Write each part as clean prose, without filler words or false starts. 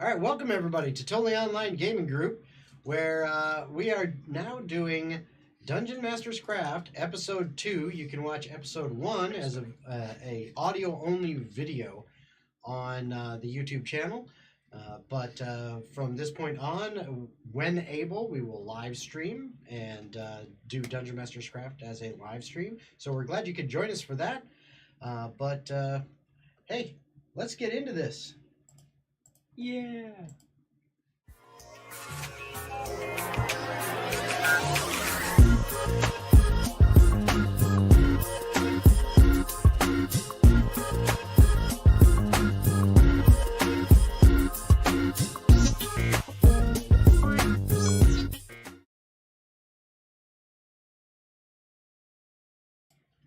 All right, welcome everybody to Totally Online Gaming Group, where we are now doing Dungeon Master's Craft Episode 2. You can watch Episode 1 as a audio-only video on the YouTube channel. But from this point on, when able, we will live stream and do Dungeon Master's Craft as a live stream. So we're glad you could join us for that. But hey, let's get into this. Yeah.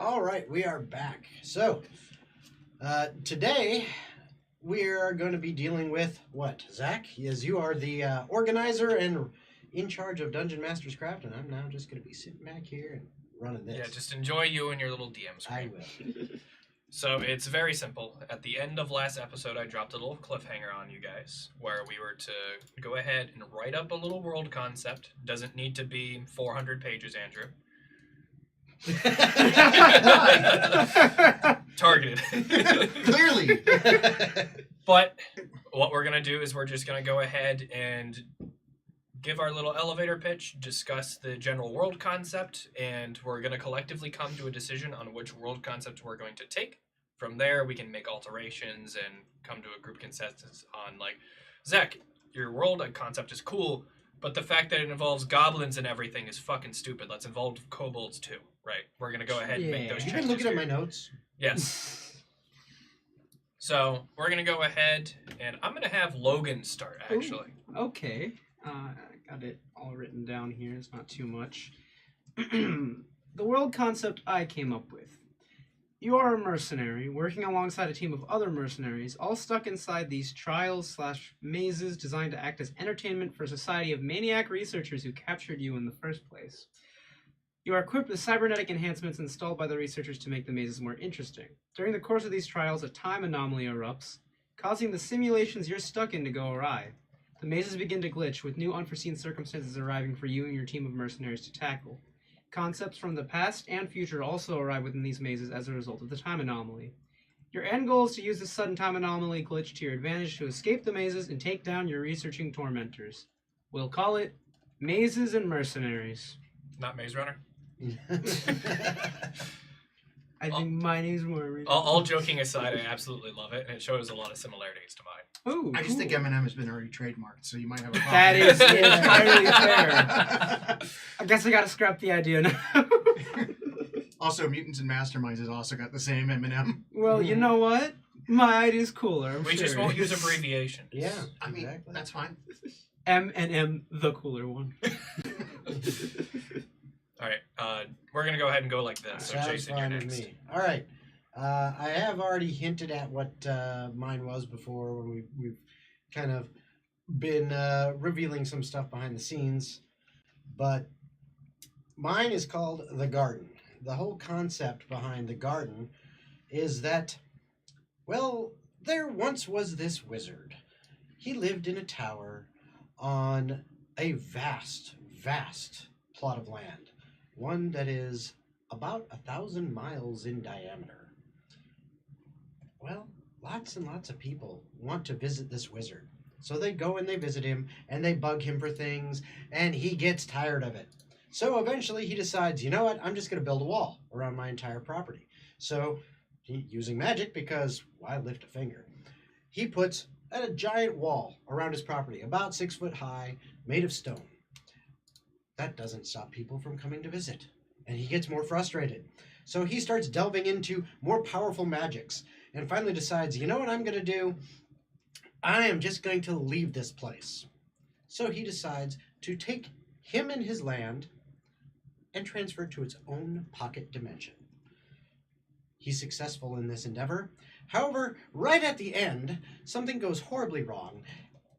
All right, we are back. So today we are going to be dealing with what, Zach? As you are the organizer and in charge of Dungeon Master's Craft, and I'm now just going to be sitting back here and running this. Yeah, just enjoy you and your little DM screen. I will. So it's very simple. At the end of last episode, I dropped a little cliffhanger on you guys where we were to go ahead and write up a little world concept. Doesn't need to be 400 pages, Andrew. Targeted. Clearly. But what we're going to do is we're just going to go ahead and give our little elevator pitch, discuss the general world concept, and we're going to collectively come to a decision on which world concept we're going to take. From there, we can make alterations and come to a group consensus on, like, Zach, your world concept is cool, but the fact that it involves goblins and everything is fucking stupid. Let's involve kobolds too, right? We're going to go ahead and make those changes. You've been looking at my notes. Yes. So we're going to go ahead, and I'm going to have Logan start, actually. Ooh, okay. I got it all written down here. It's not too much. The world concept I came up with. You are a mercenary, working alongside a team of other mercenaries, all stuck inside these trials/mazes designed to act as entertainment for a society of maniac researchers who captured you in the first place. You are equipped with cybernetic enhancements installed by the researchers to make the mazes more interesting. During the course of these trials, a time anomaly erupts, causing the simulations you're stuck in to go awry. The mazes begin to glitch, with new unforeseen circumstances arriving for you and your team of mercenaries to tackle. Concepts from the past and future also arrive within these mazes as a result of the time anomaly. Your end goal is to use this sudden time anomaly glitch to your advantage to escape the mazes and take down your researching tormentors. We'll call it Mazes and Mercenaries. Not Maze Runner? I think my name's more original. All joking aside, I absolutely love it, and it shows a lot of similarities to mine. Ooh, I just think Eminem has been already trademarked, so you might have a problem. that is entirely fair. I guess I gotta scrap the idea now. Also, Mutants and Masterminds has also got the same Eminem. Well, you know what? My idea's cooler. We just won't use abbreviations. Yeah, I mean, exactly. that's fine. M, the cooler one. All right, we're going to go ahead and go like this. So Sounds Jason, you're fine with next. me. All right. I have already hinted at what mine was before when we've kind of been revealing some stuff behind the scenes. But mine is called The Garden. The whole concept behind The Garden is that, well, there once was this wizard. He lived in a tower on a vast, vast plot of land. One that is about 1,000 miles in diameter. Well, lots and lots of people want to visit this wizard. So they go and they visit him, and they bug him for things, and he gets tired of it. So eventually he decides, you know what, I'm just going to build a wall around my entire property. So, using magic, because why lift a finger, he puts a giant wall around his property, about 6 foot high, made of stone. That doesn't stop people from coming to visit, and he gets more frustrated. So he starts delving into more powerful magics, and finally decides, you know what I'm going to do? I am just going to leave this place. So he decides to take him and his land and transfer it to its own pocket dimension. He's successful in this endeavor. However, right at the end, something goes horribly wrong,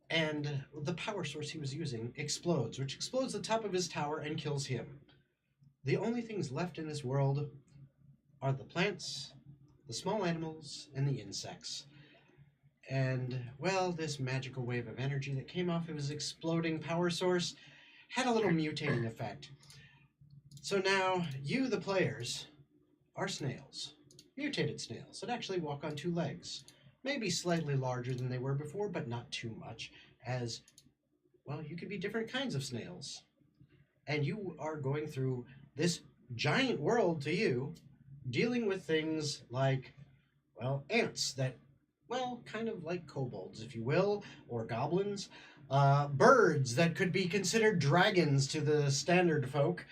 and the power source he was using explodes, which explodes the top of his tower and kills him. The only things left in this world are the plants, the small animals, and the insects. And, well, this magical wave of energy that came off of his exploding power source had a little mutating effect. So now, you, the players, are snails. Mutated snails that actually walk on 2 legs. Maybe slightly larger than they were before, but not too much, as, well, you could be different kinds of snails. And you are going through this giant world to you, dealing with things like, well, ants that, well, kind of like kobolds, if you will, or goblins. Birds that could be considered dragons to the standard folk,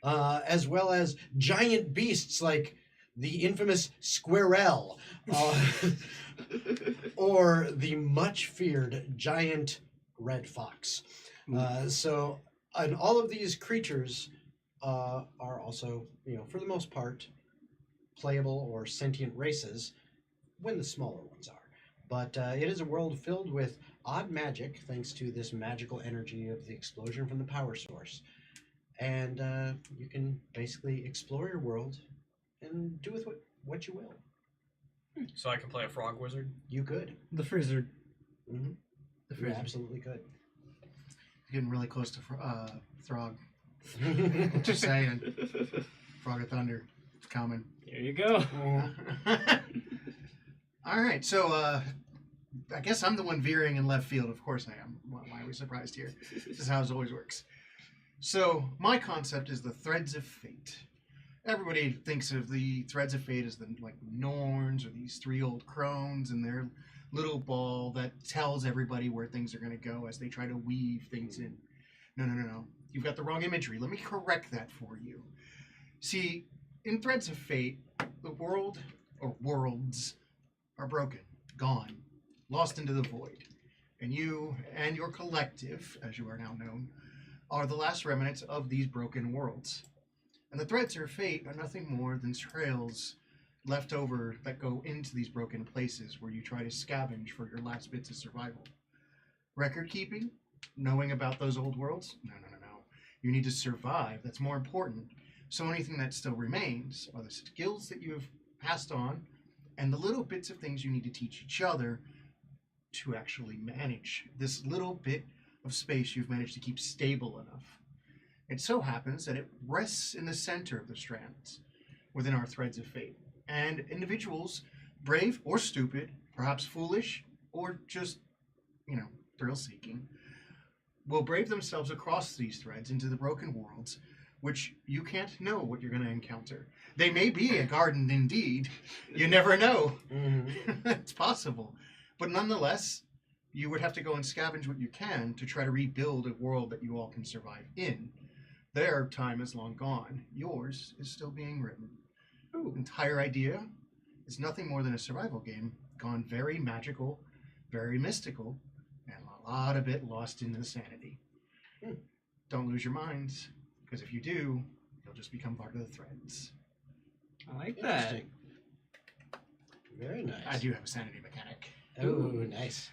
as well as giant beasts like the infamous squirrel, or the much feared giant red fox. And all of these creatures are also, for the most part, playable or sentient races, when the smaller ones are. But it is a world filled with odd magic, thanks to this magical energy of the explosion from the power source. And you can basically explore your world and do with what you will. So I can play a frog wizard? You could. The Frizzard. Mm-hmm. The You Frizzard. absolutely could. Getting really close to Throg. Just saying. Frog of Thunder. It's coming. There you go. All right, so I guess I'm the one veering in left field. Of course I am. Why are we surprised here? This is how it always works. So my concept is the Threads of Fate. Everybody thinks of the Threads of Fate as the Norns, or these 3 old crones and their little ball that tells everybody where things are going to go as they try to weave things in. No. You've got the wrong imagery. Let me correct that for you. See, in Threads of Fate, the world, or worlds, are broken, gone, lost into the void. And you and your collective, as you are now known, are the last remnants of these broken worlds. And the Threads of Fate are nothing more than trails left over that go into these broken places where you try to scavenge for your last bits of survival. Record keeping? Knowing about those old worlds? No. You need to survive. That's more important. So anything that still remains are the skills that you have passed on and the little bits of things you need to teach each other to actually manage this little bit of space you've managed to keep stable enough. It so happens that it rests in the center of the strands within our Threads of Fate. And individuals, brave or stupid, perhaps foolish, or just, thrill-seeking, will brave themselves across these threads into the broken worlds, which you can't know what you're going to encounter. They may be a garden indeed. You never know. Mm-hmm. It's possible. But nonetheless, you would have to go and scavenge what you can to try to rebuild a world that you all can survive in. Their time is long gone. Yours is still being written. The entire idea is nothing more than a survival game gone very magical, very mystical, and a lot of it lost in the sanity. Don't lose your minds, because if you do, you'll just become part of the Threads. I like that. Interesting. Very nice. I do have a sanity mechanic. Oh, nice.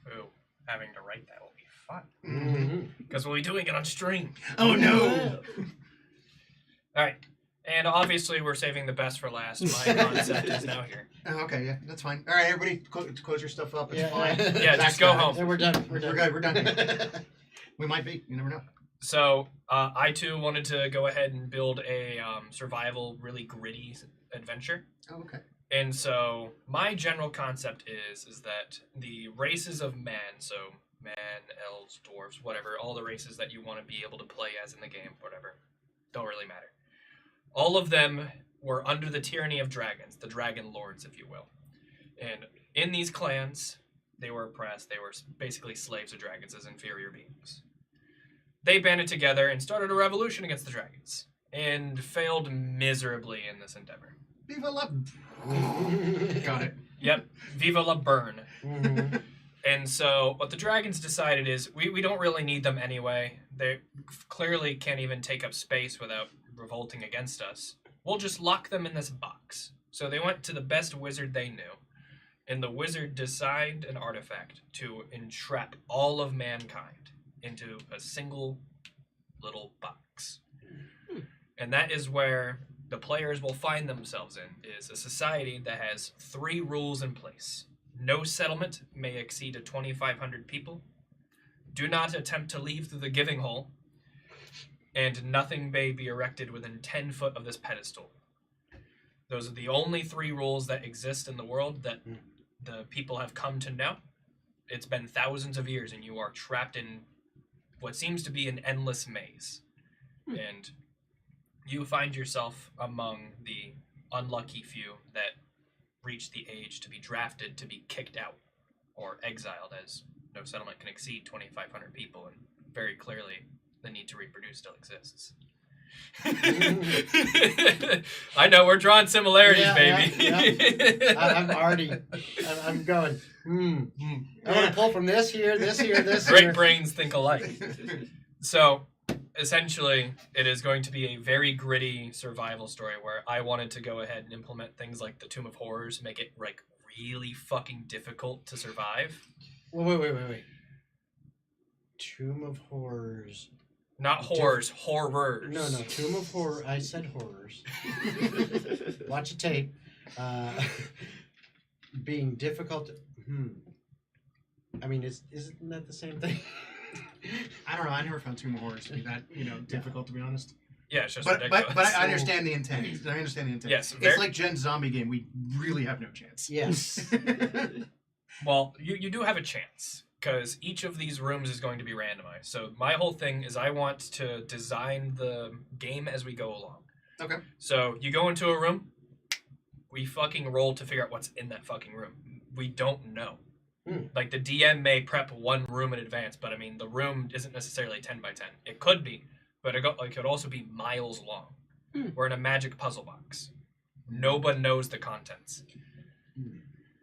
Ooh, having to write that will be fun. Mm-hmm. Because we'll be doing it on stream. Oh no! Alright. And obviously we're saving the best for last. My concept is now here. Oh, okay, yeah, that's fine. All right, everybody, close your stuff up. It's Yeah. fine. Yeah, just go home. Yeah, we're done. We're done. We're good. We're done. We might be. You never know. So, I too wanted to go ahead and build a survival, really gritty adventure. Oh, okay. And so, my general concept is that the races of men, so men, elves, dwarves, whatever, all the races that you want to be able to play as in the game, whatever, don't really matter. All of them were under the tyranny of dragons, the dragon lords, if you will. And in these clans, they were oppressed. They were basically slaves of dragons as inferior beings. They banded together and started a revolution against the dragons, and failed miserably in this endeavor. Viva la... Got it. Yep, viva la burn. Mhm. And so what the dragons decided is we don't really need them anyway. They clearly can't even take up space without revolting against us. We'll just lock them in this box. So they went to the best wizard they knew, and the wizard designed an artifact to entrap all of mankind into a single little box. And that is where the players will find themselves in, is a society that has 3 rules in place. No settlement may exceed 2,500 people. Do not attempt to leave through the giving hole. And nothing may be erected within 10 foot of this pedestal. Those are the only 3 rules that exist in the world that the people have come to know. It's been thousands of years, and you are trapped in what seems to be an endless maze. And you find yourself among the unlucky few that reach the age to be drafted to be kicked out or exiled, as no settlement can exceed 2,500 people, and very clearly the need to reproduce still exists. I know, we're drawing similarities, baby. Yeah. I'm already, I'm going, I want to pull from this here, this here, this Great here. brains think alike. So, essentially, it is going to be a very gritty survival story where I wanted to go ahead and implement things like the Tomb of Horrors, make it like really fucking difficult to survive. Wait. Tomb of Horrors. Not horrors, horrors. No, Tomb of Horror. I said horrors. Watch a tape. Being difficult. I mean, isn't that the same thing? I don't know. I never found Tomb of Horrors to be that, difficult, to be honest. Yeah, it's just But ridiculous. I understand the intent. I understand the intent. Yes, It's like Jen's zombie game. We really have no chance. Yes. Well, you do have a chance, because each of these rooms is going to be randomized. So my whole thing is I want to design the game as we go along. Okay. So you go into a room, we fucking roll to figure out what's in that fucking room. We don't know. Like, the DM may prep one room in advance, but I mean, the room isn't necessarily 10 by 10. It could be, but it could also be miles long. We're in a magic puzzle box. Nobody knows the contents.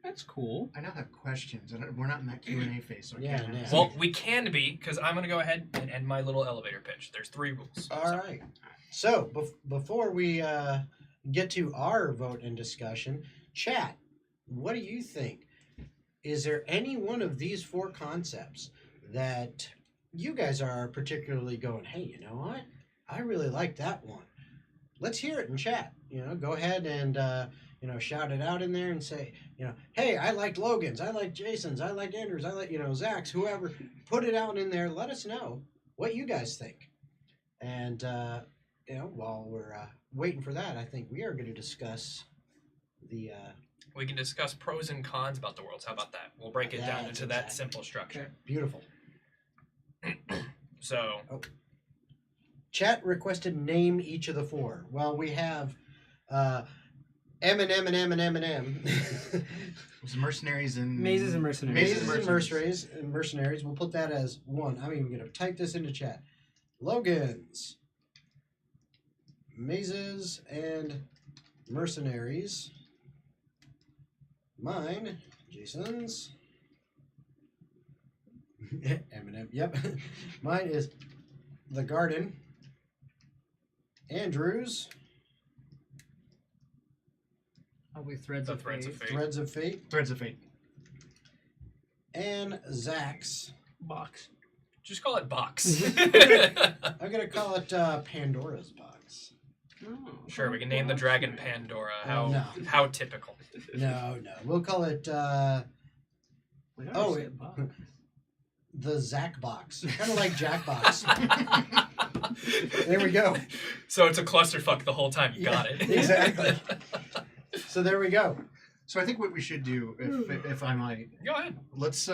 That's cool. I now have questions. We're not in that Q&A phase, so I Yeah, can't yeah. ask. Well, we can be, because I'm going to go ahead and end my little elevator pitch. There's 3 rules. All right. So before we get to our vote and discussion, chat, what do you think? Is there any one of these 4 concepts that you guys are particularly going, hey, you know what? I really like that one. Let's hear it in chat. Go ahead and shout it out in there and say, hey, I like Logan's, I like Jason's, I like Andrew's, I like, Zach's, whoever. Put it out in there. Let us know what you guys think. And, while we're waiting for that, I think we are going to discuss the... We can discuss pros and cons about the worlds. How about that? We'll break it down into that simple structure. Beautiful. So... Chat requested name each of the 4. Well, we have Eminem and Eminem. Was mercenaries and... Mazes and mercenaries. Mazes and mercenaries. We'll put that as 1. I'm even going to type this into chat. Logan's. Mazes and mercenaries. Mine. Jason's. Eminem. Yep. Mine is The Garden. Andrew's. Probably Threads The of Threads of Fate. Fate. Threads of Fate. Threads of Fate. And Zach's. Box. Just call it box. I'm going to call it Pandora's Box. Oh, Sure, we can name the dragon Pandora. How No. how typical. No. We'll call it the Zach Box. Kind of like Jack Box. There we go. So it's a clusterfuck the whole time. You got it. Exactly. So there we go. So I think what we should do, if I might, Go ahead. let's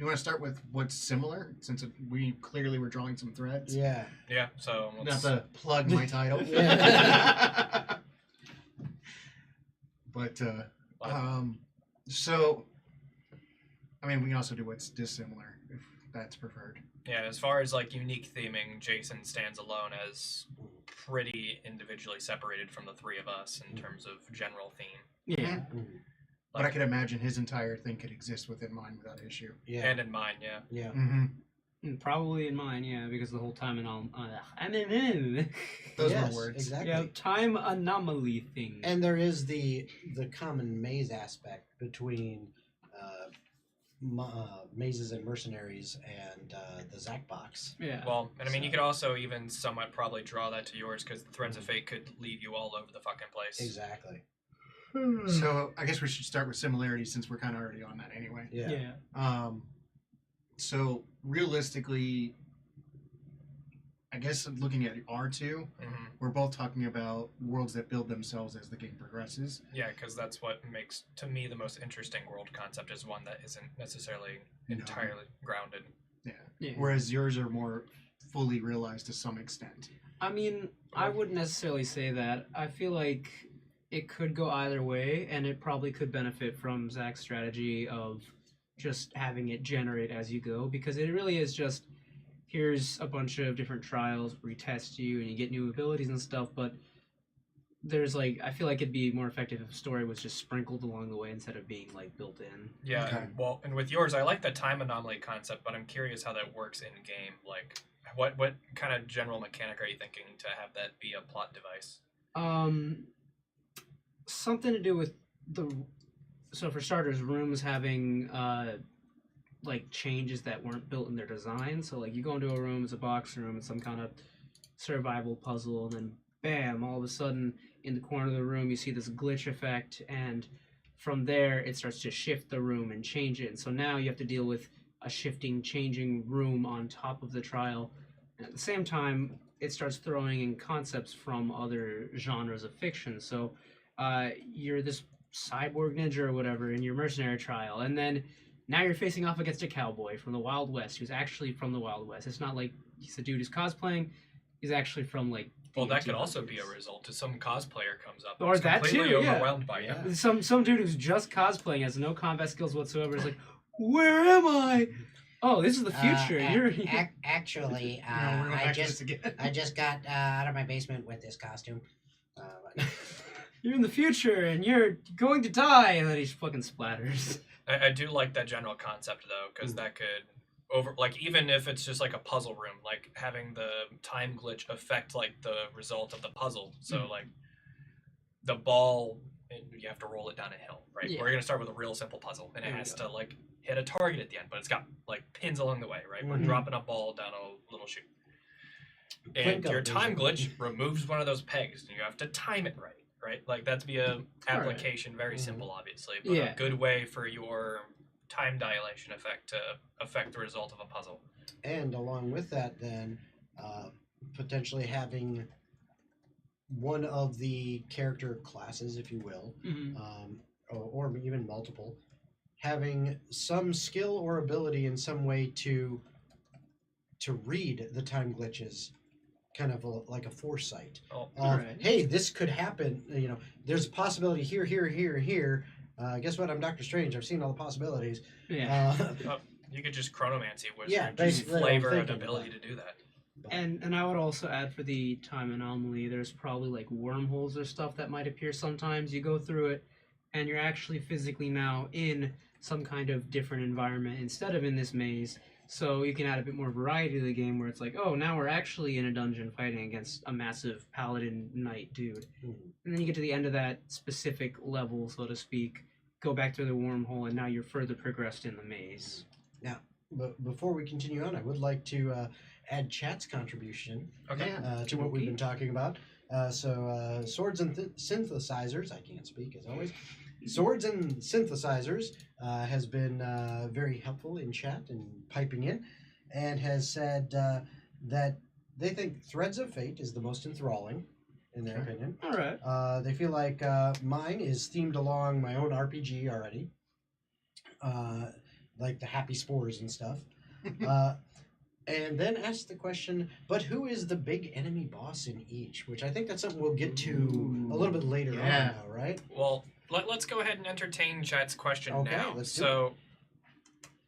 You want to start with what's similar, since we clearly were drawing some threads. Yeah. Yeah, so Not let's, to plug my title. Yeah. But so, I mean, we can also do what's dissimilar if that's preferred. yeah, as far as like unique theming, Jason stands alone as pretty individually separated from the three of us in terms of general theme. Yeah. Mhm. But I could imagine his entire thing could exist within mine without issue. Yeah. And in mine, yeah. Yeah. Mm-hmm. And probably in mine, yeah, because the whole time Those Yes, were words. Exactly. yeah, time anomaly thing. And there is the common maze aspect between mazes and mercenaries and the Zack box. yeah. Well, and I mean, you So- could also even somewhat probably draw that to yours because the Threads of Fate could leave you all over the fucking place. Exactly. So I guess we should start with similarities since we're kind of already on that anyway. Yeah. yeah. So realistically, I guess looking at R2, hmm we're both talking about worlds that build themselves as the game progresses. Yeah, because that's what makes, to me, the most interesting world concept is one that isn't necessarily No. entirely grounded. Yeah. Whereas yours are more fully realized to some extent. I mean, I wouldn't necessarily say that. I feel like it could go either way, and it probably could benefit from Zach's strategy of just having it generate as you go, because it really is just here's a bunch of different trials where you test you and you get new abilities and stuff, but there's like, I feel like it'd be more effective if a story was just sprinkled along the way instead of being like built in. Yeah, Okay. well, and with yours, I like the time anomaly concept, but I'm curious how that works in game. Like, what kind of general mechanic are you thinking to have that be a plot device? Something to do with so for starters, rooms having like changes that weren't built in their design. So like you go into a room, it's a box room, it's some kind of survival puzzle, and then bam, all of a sudden in the corner of the room you see this glitch effect, and from there it starts to shift the room and change it. And so now you have to deal with a shifting, changing room on top of the trial. And at the same time, it starts throwing in concepts from other genres of fiction. So you're this cyborg ninja or whatever in your mercenary trial, and then now you're facing off against a cowboy from the Wild West who's actually from the Wild West. It's not like he's a dude who's cosplaying; he's actually from like. Well, the that could also be a 1800s. result to some cosplayer comes up Or and is that completely too, yeah. overwhelmed by you. Yeah. Some dude who's just cosplaying, has no combat skills whatsoever. Is like, where am I? Oh, this is the future. You're Actually, No, we're going I back to just this again. I just got out of my basement with this costume. you're in the future and you're going to die, and then he fucking splatters. I do like that general concept though, because that could even if it's just like a puzzle room, like having the time glitch affect like the result of the puzzle. So like the ball, you have to roll it down a hill, right? Yeah. We're gonna start with a real simple puzzle, and it There we has go. to like hit a target at the end, but it's got like pins along the way, right? We're Mhm. dropping a ball down a little chute, and Plinko, your time basically. glitch removes one of those pegs, and you have to time it right? Like that'd be a application, very Mhm. simple, obviously, but Yeah. a good way for your time dilation effect to affect the result of a puzzle. And along with that, then potentially having one of the character classes, if you will, or even multiple, having some skill or ability in some way to read the time glitches, kind of like a foresight. Oh, Of, Alright. hey, this could happen. You know, there's a possibility here, here, here, here. Guess what? I'm Doctor Strange. I've seen all the possibilities. Yeah. you could just chronomancy wizard, Yeah, just basically what I'm flavor an thinking, ability but- to do that. But- And I would also add for the time anomaly, there's probably like wormholes or stuff that might appear sometimes. You go through it, and you're actually physically now in some kind of different environment instead of in this maze. So you can add a bit more variety to the game, where it's like, oh, now we're actually in a dungeon fighting against a massive paladin knight dude. Mhm. And then you get to the end of that specific level, so to speak, go back through the wormhole, and now you're further progressed in the maze. But before we continue on, I would like to add chat's contribution Okay. Yeah. to what we've been talking about. So swords and synthesizers, I can't speak as always. Swords and synthesizers has been very helpful in chat and piping in, and has said that they think Threads of Fate is the most enthralling, in their opinion. All right. They feel like mine is themed along my own RPG already. like the happy spores and stuff. And then ask the question, but who is the big enemy boss in each? Which I think that's something we'll get to a little bit later Yeah. on, though, right? Well, let's go ahead and entertain chat's question Okay, now. let's do So,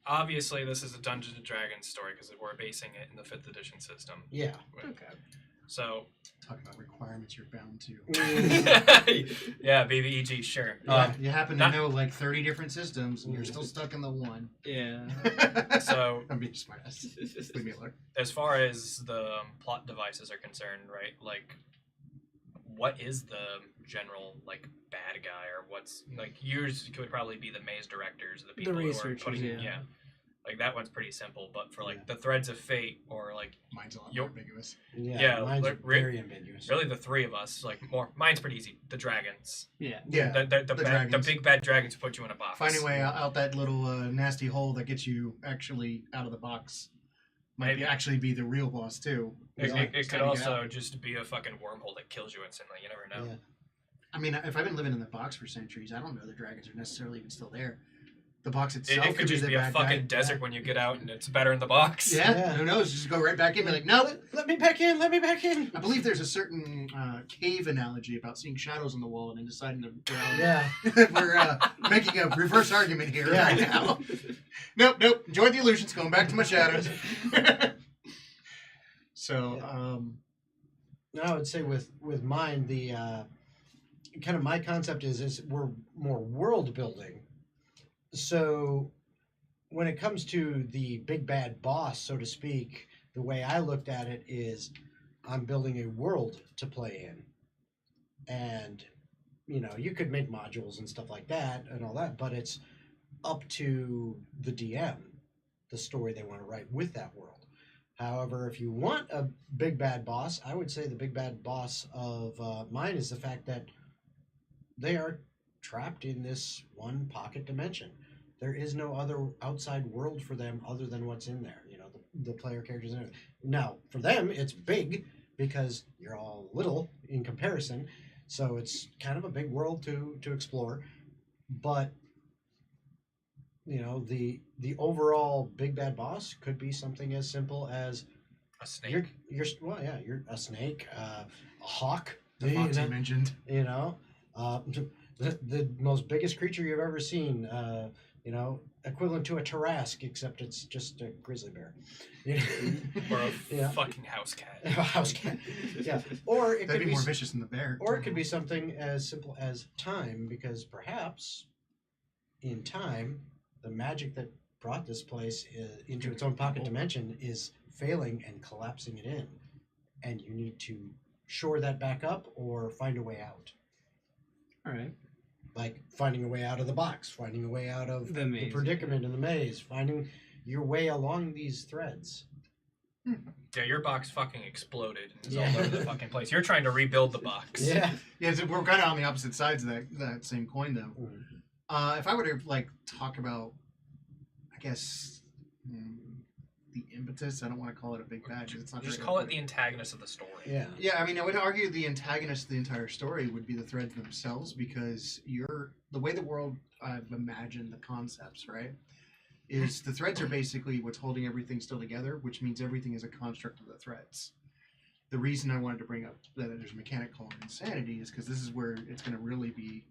obviously, this is a Dungeons and Dragons story because we're basing it in the 5th edition system. Yeah. Okay. So, Talk about requirements you're bound to. yeah, BBEG, sure. You happen to not- know like 30 different systems, and you're still stuck in the one. Yeah. So, I'm being smart ass. Leave me alone. as far as the plot devices are concerned, right? Like, what is the general like bad guy, or what's like yours could probably be the maze directors, the people who are researchers, putting, yeah. like that one's pretty simple. But for like Yeah. the threads of fate, or like Mine's a lot Yo- more ambiguous. Yeah, mine's like, very ambiguous. really the three of us, like more. Mine's pretty easy. The dragons, Yeah. Yeah. the dragons. big bad dragons who put you in a box. Finding a way out that little nasty hole that gets you actually out of the box might Maybe. actually be the real boss too. It, It's like it could standing also out. just be a fucking wormhole that kills you instantly. You never know. Yeah. I mean, if I've been living in the box for centuries, I don't know the dragons are necessarily even still there. The box It, itself it could just the be a bad fucking guy. desert when you get out, and it's better in the box. Yeah. Yeah. Who knows? Just go right back in and be like, no. Let me back in. Let me back in. I believe there's a certain cave analogy about seeing shadows on the wall and then deciding to go out. Yeah. We're making a reverse argument here Yeah. right now. Nope. Enjoy the illusions. Going back to my shadows. So, I would say with mine, the kind of my concept is we're more world building. So when it comes to the big bad boss, so to speak, the way I looked at it is I'm building a world to play in. And, you know, you could make modules and stuff like that and all that, but it's up to the DM, the story they want to write with that world. However, if you want a big bad boss, I would say the big bad boss of mine is the fact that they are trapped in this one pocket dimension. There is no other outside world for them other than what's in there. You know, the player characters and everything. Now, for them, it's big because you're all little in comparison. So it's kind of a big world to explore. But, you know, the overall big bad boss could be something as simple as A snake. you're a snake, a hawk. the fox you mentioned. You know, the most biggest creature you've ever seen. You know, equivalent to a Tarrasque, except it's just a grizzly bear. You know? Or a Yeah. fucking house cat. A house cat. Yeah. Or it That'd could be more vicious than the bear. or it could be something as simple as time, because perhaps in time, the magic that brought this place into its own pocket dimension is failing and collapsing it in. And you need to shore that back up or find a way out. All right. Like finding a way out of the box, finding a way out of The maze, predicament in the maze, finding your way along these threads. Yeah, your box fucking exploded and is Yeah. all over the fucking place. You're trying to rebuild the box. Yeah. Yeah, so we're kind of on the opposite sides of that same coin, though. Mm. If I were to like talk about, I guess, the impetus. I don't want to call it a big bad. It's not. Just very call it eloquent. the antagonist of the story. Yeah. Yeah, I mean, I would argue the antagonist of the entire story would be the threads themselves, because the way the world I've imagined the concepts, right, is the threads are basically what's holding everything still together, which means everything is a construct of the threads. The reason I wanted to bring up that there's a mechanic called insanity is because this is where it's going to really be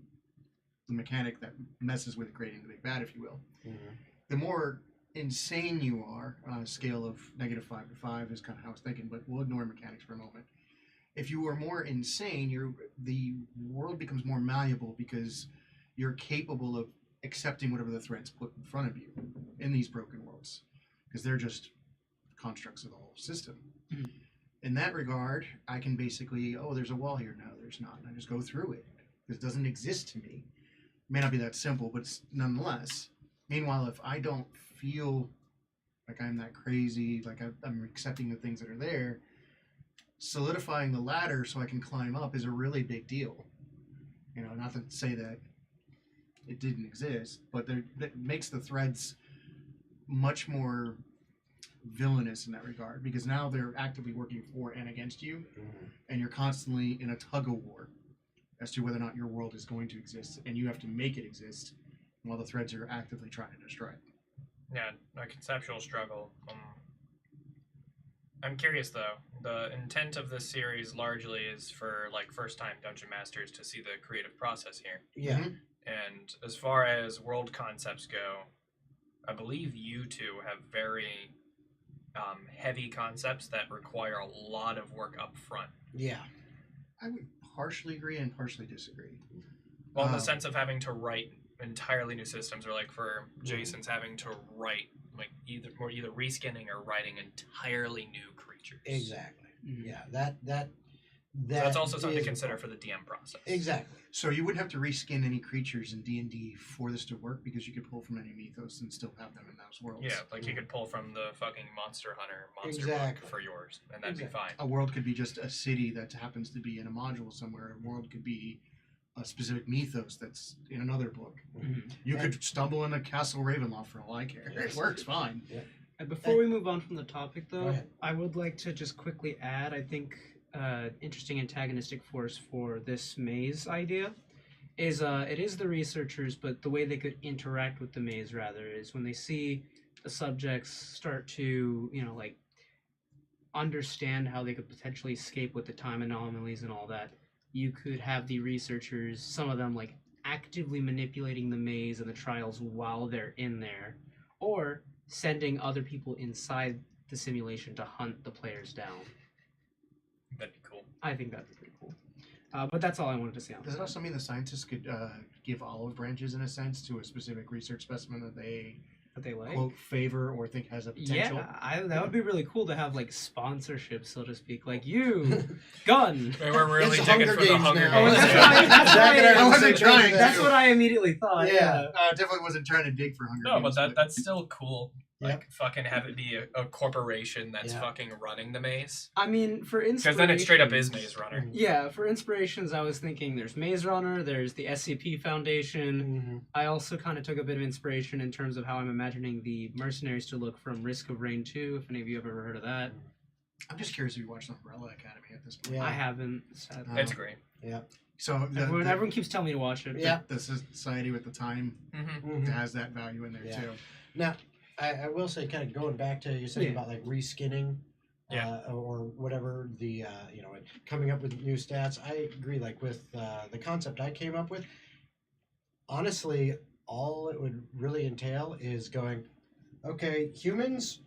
the mechanic that messes with creating the big bad, if you will. Mhm. The more insane you are on a scale of -5 to 5 is kind of how I was thinking, but we'll ignore mechanics for a moment. If you are more insane, the world becomes more malleable because you're capable of accepting whatever the threats put in front of you in these broken worlds, because they're just constructs of the whole system. Mhm. In that regard, I can basically, there's a wall here. No, there's not. And I just go through it because it doesn't exist to me. It may not be that simple, but it's nonetheless. Meanwhile, if I don't feel like I'm that crazy, like I'm accepting the things that are there, solidifying the ladder so I can climb up is a really big deal. You know, not to say that it didn't exist, but that makes the threads much more villainous in that regard, because now they're actively working for and against you, Mhm. and you're constantly in a tug of war as to whether or not your world is going to exist, and you have to make it exist while the threads are actively trying to destroy it. Yeah, a conceptual struggle. I'm curious though. The intent of this series largely is for like first-time dungeon masters to see the creative process here. Yeah. Mhm. And as far as world concepts go, I believe you two have very heavy concepts that require a lot of work up front. Yeah. I would partially agree and partially disagree. Well, in the Um, sense of having to write entirely new systems, or like for Jason's having to write like either reskinning or writing entirely new creatures. Exactly. Mhm. Yeah. That. So that's also something to is consider a for the DM process. Exactly. So you wouldn't have to reskin any creatures in D&D for this to work because you could pull from any mythos and still have them in those worlds. Yeah, like you could pull from the fucking Monster Hunter monster Exactly. book for yours, and that'd be Exactly. fine. A world could be just a city that happens to be in a module somewhere. A world could be a specific mythos that's in another book. Mhm. You And- could stumble in a Castle Ravenloft for all I care. Yes. It works fine. And before we move on from the topic, Go though, ahead. I would like to just quickly add, I think, interesting antagonistic force for this maze idea is it is the researchers, but the way they could interact with the maze rather is when they see the subjects start to, like understand how they could potentially escape with the time anomalies and all that. You could have the researchers, some of them like actively manipulating the maze and the trials while they're in there, or sending other people inside the simulation to hunt the players down. That'd be cool. I think that'd be pretty cool. But that's all I wanted to say on Does it that. also mean the scientists could give olive branches in a sense to a specific research specimen that they But they like. quote favor or think has a potential? Yeah, that would be really cool to have like sponsorship, so to speak. Like you, gun. We're really It's digging Hunger for the Games Hunger now. Oh, Games. that's yeah. why. That's Zach and I I were wasn't saying trying. that. That's what I immediately thought. Yeah. Definitely wasn't trying to dig for Hunger No, Games. but that's still cool. Yep. Like fucking have it be a corporation that's Yeah. fucking running the maze. I mean, for inspiration. Because then it straight up is Maze Runner. Yeah, for inspirations, I was thinking there's Maze Runner, there's the SCP Foundation. Mhm. I also kind of took a bit of inspiration in terms of how I'm imagining the mercenaries to look from Risk of Rain 2, if any of you have ever heard of that. I'm just curious if you watched Umbrella Academy at this point. Yeah. I haven't, sadly. It's great. So Everyone keeps telling me to watch it. Yeah. the society with the time Mm-hmm. Mhm. has that value in there Yeah. too. Now, I will say, kind of going back to you saying Yeah. about like reskinning, Yeah. or whatever the and coming up with new stats. I agree. Like with the concept I came up with, honestly, all it would really entail is going, okay, humans,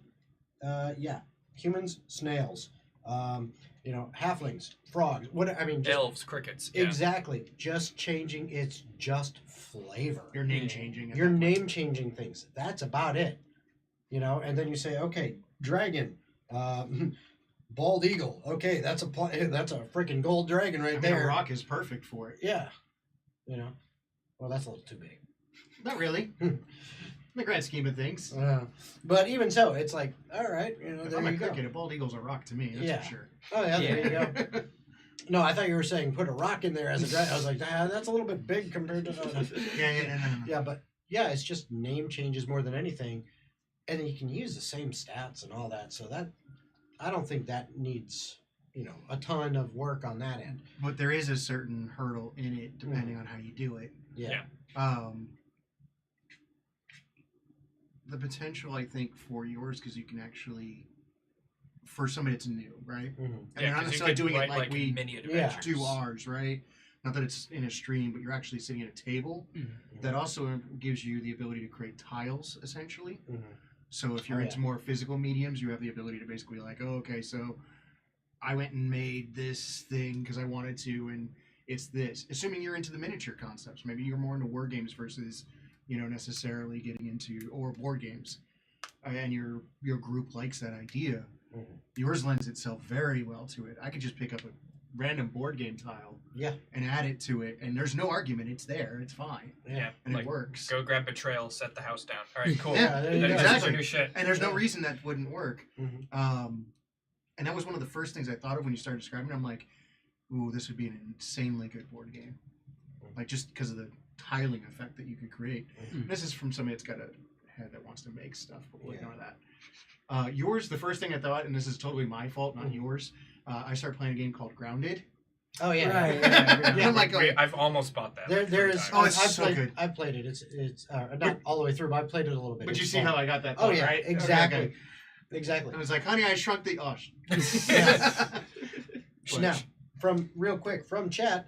humans, snails, halflings, frogs. Just Elves, crickets. Yeah. exactly, just changing. It's just flavor. You're name changing. at You're that point. name changing things. That's about it. And then you say, okay, dragon, bald eagle. Okay, that's a freaking gold dragon right I mean, there. a rock is perfect for it. Yeah. Well, that's a little too big. Not really. In the grand scheme of things. But even so, it's like, all right, If there I'm a you go. cricket, a bald eagle's a rock to me. That's Yeah. for sure. Oh yeah, there you Yeah. go. No, I thought you were saying put a rock in there as a dragon. I was like, that's a little bit big compared to the. Yeah. No. Yeah, but yeah, it's just name changes more than anything, and then you can use the same stats and all that. So that I don't think that needs a ton of work on that end. But there is a certain hurdle in it depending on how you do it. Yeah. The potential, I think, for yours, because you can actually, for somebody that's new, right? Mhm. And Yeah, you're not 'cause you necessarily could doing it write, like we mini Yeah. adventures. do ours, right? Not that it's in a stream, but you're actually sitting at a table. Mhm. That also gives you the ability to create tiles, essentially. Mhm. So if you're Oh, into yeah. more physical mediums, you have the ability to basically like, oh, okay, so I went and made this thing because I wanted to, and it's this. Assuming you're into the miniature concepts, maybe you're more into war games versus, necessarily getting into or board games, and your group likes that idea. Mhm. Yours lends itself very well to it. I could just pick up a random board game tile, Yeah. and add it to it, and there's no argument. It's there. It's fine, Yeah. and Like, it works. go grab betrayal, set the house down. All right, cool. Yeah, there you Then go. this is exactly. your shit. And there's no Yeah. reason that wouldn't work. Mhm. And that was one of the first things I thought of when you started describing it. I'm like, ooh, this would be an insanely good board game. Like, just because of the tiling effect that you could create. Mhm. This is from somebody that's got a head that wants to make stuff, but we'll Yeah. ignore that. Yours, the first thing I thought, and this is totally my fault, not yours, I started playing a game called Grounded. Oh yeah. Right, Yeah. Yeah, I'm like, I've almost bought that. like, There 3 is. times. Oh, it's I've so played, good. I've played it. It's not all the way through, but I played it a little bit. But It's you see fun. how I got that? Oh thought, yeah, right? exactly, Okay. exactly. I was like, honey, I shrunk the. Oh, Yeah. But- Now, from real quick from chat,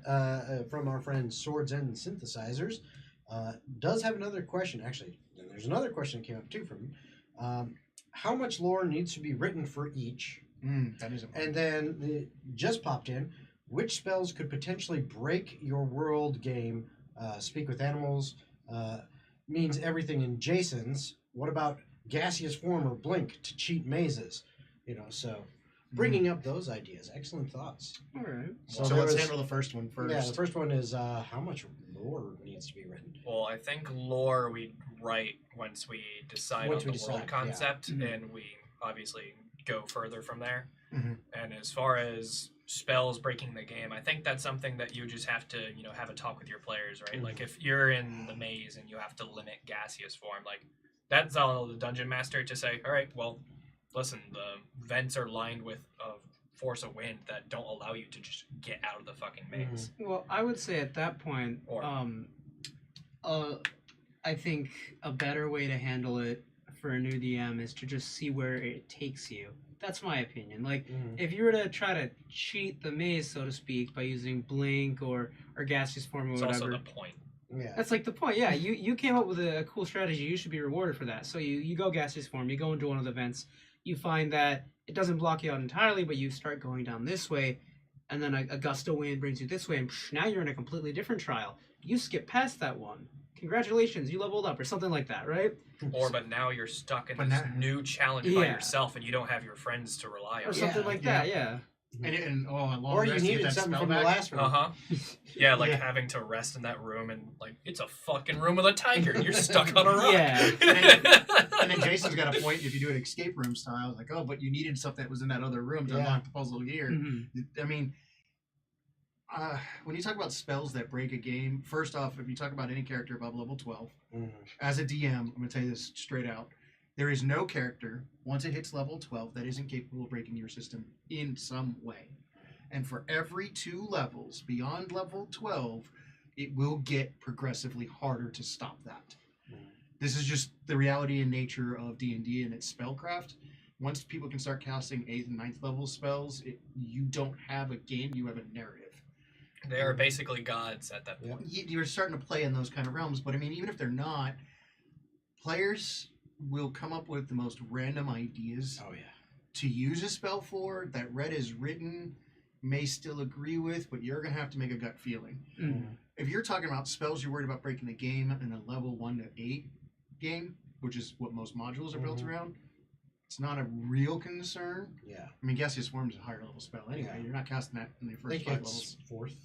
from our friend Swords and Synthesizers, does have another question. Actually, there's another question that came up too from him. How much lore needs to be written for each? that is important. And then just popped in. Which spells could potentially break your world game? Speak with animals means everything in Jason's. What about gaseous form or blink to cheat mazes? So bringing up those ideas. Excellent thoughts. All right. So there let's was- handle the first one first. Yeah, the first one is how much lore needs to be written. Well, I think lore we write once we decide Once on we the world decide, yeah. concept, Mhm. and we obviously go further from there. Mhm. And as far as spells breaking the game, I think that's something that you just have to, have a talk with your players, right? Mhm. Like if you're in the maze and you have to limit gaseous form, like that's all the dungeon master to say, all right, well, listen, the vents are lined with a force of wind that don't allow you to just get out of the fucking maze. Well, I would say at that point, Or- I think a better way to handle it for a new DM is to just see where it takes you. That's my opinion. Like, if you were to try to cheat the maze, so to speak, by using blink or gaseous form or It's whatever, also the point. Yeah. that's like the point. Yeah, you came up with a cool strategy. You should be rewarded for that. So you go gaseous form. You go into one of the vents. You find that it doesn't block you out entirely, but you start going down this way, and then a gust of wind brings you this way, and now you're in a completely different trial. You skip past that one. Congratulations, you leveled up, or something like that, right? But now you're stuck in But this now- new challenge by Yeah. yourself, and you don't have your friends to rely Or on. something Yeah, like that. Yeah. And long Or you rest to get needed that something spell from the back. last one. Uh huh. Yeah, like Yeah. having to rest in that room and like it's a fucking room with a tiger and you're stuck on a rock. Yeah. And then Jason's got a point if you do an escape room style. Like, oh, but you needed something that was in that other room to Yeah. unlock the puzzle here. Mhm. I mean, when you talk about spells that break a game, first off, if you talk about any character above level 12, Mhm. as a DM, I'm going to tell you this straight out. There is no character, once it hits level 12, that isn't capable of breaking your system in some way. And for every 2 levels beyond level 12, it will get progressively harder to stop that. This is just the reality and nature of D&D and its spellcraft. Once people can start casting 8th and 9th level spells, you don't have a game, you have a narrative. They are basically gods at that point. You're starting to play in those kind of realms, but I mean, even if they're not, players will come up with the most random ideas Oh yeah. to use a spell for that Red is written may still agree with, but you're going to have to make a gut feeling. Mhm. If you're talking about spells you're worried about breaking the game in a level 1 to 8 game, which is what most modules are built Mhm. around, it's not a real concern. Yeah. I mean, Gaseous Swarm is a higher level spell anyway. Yeah. You're not casting that in the I first think 5 it's levels. fourth.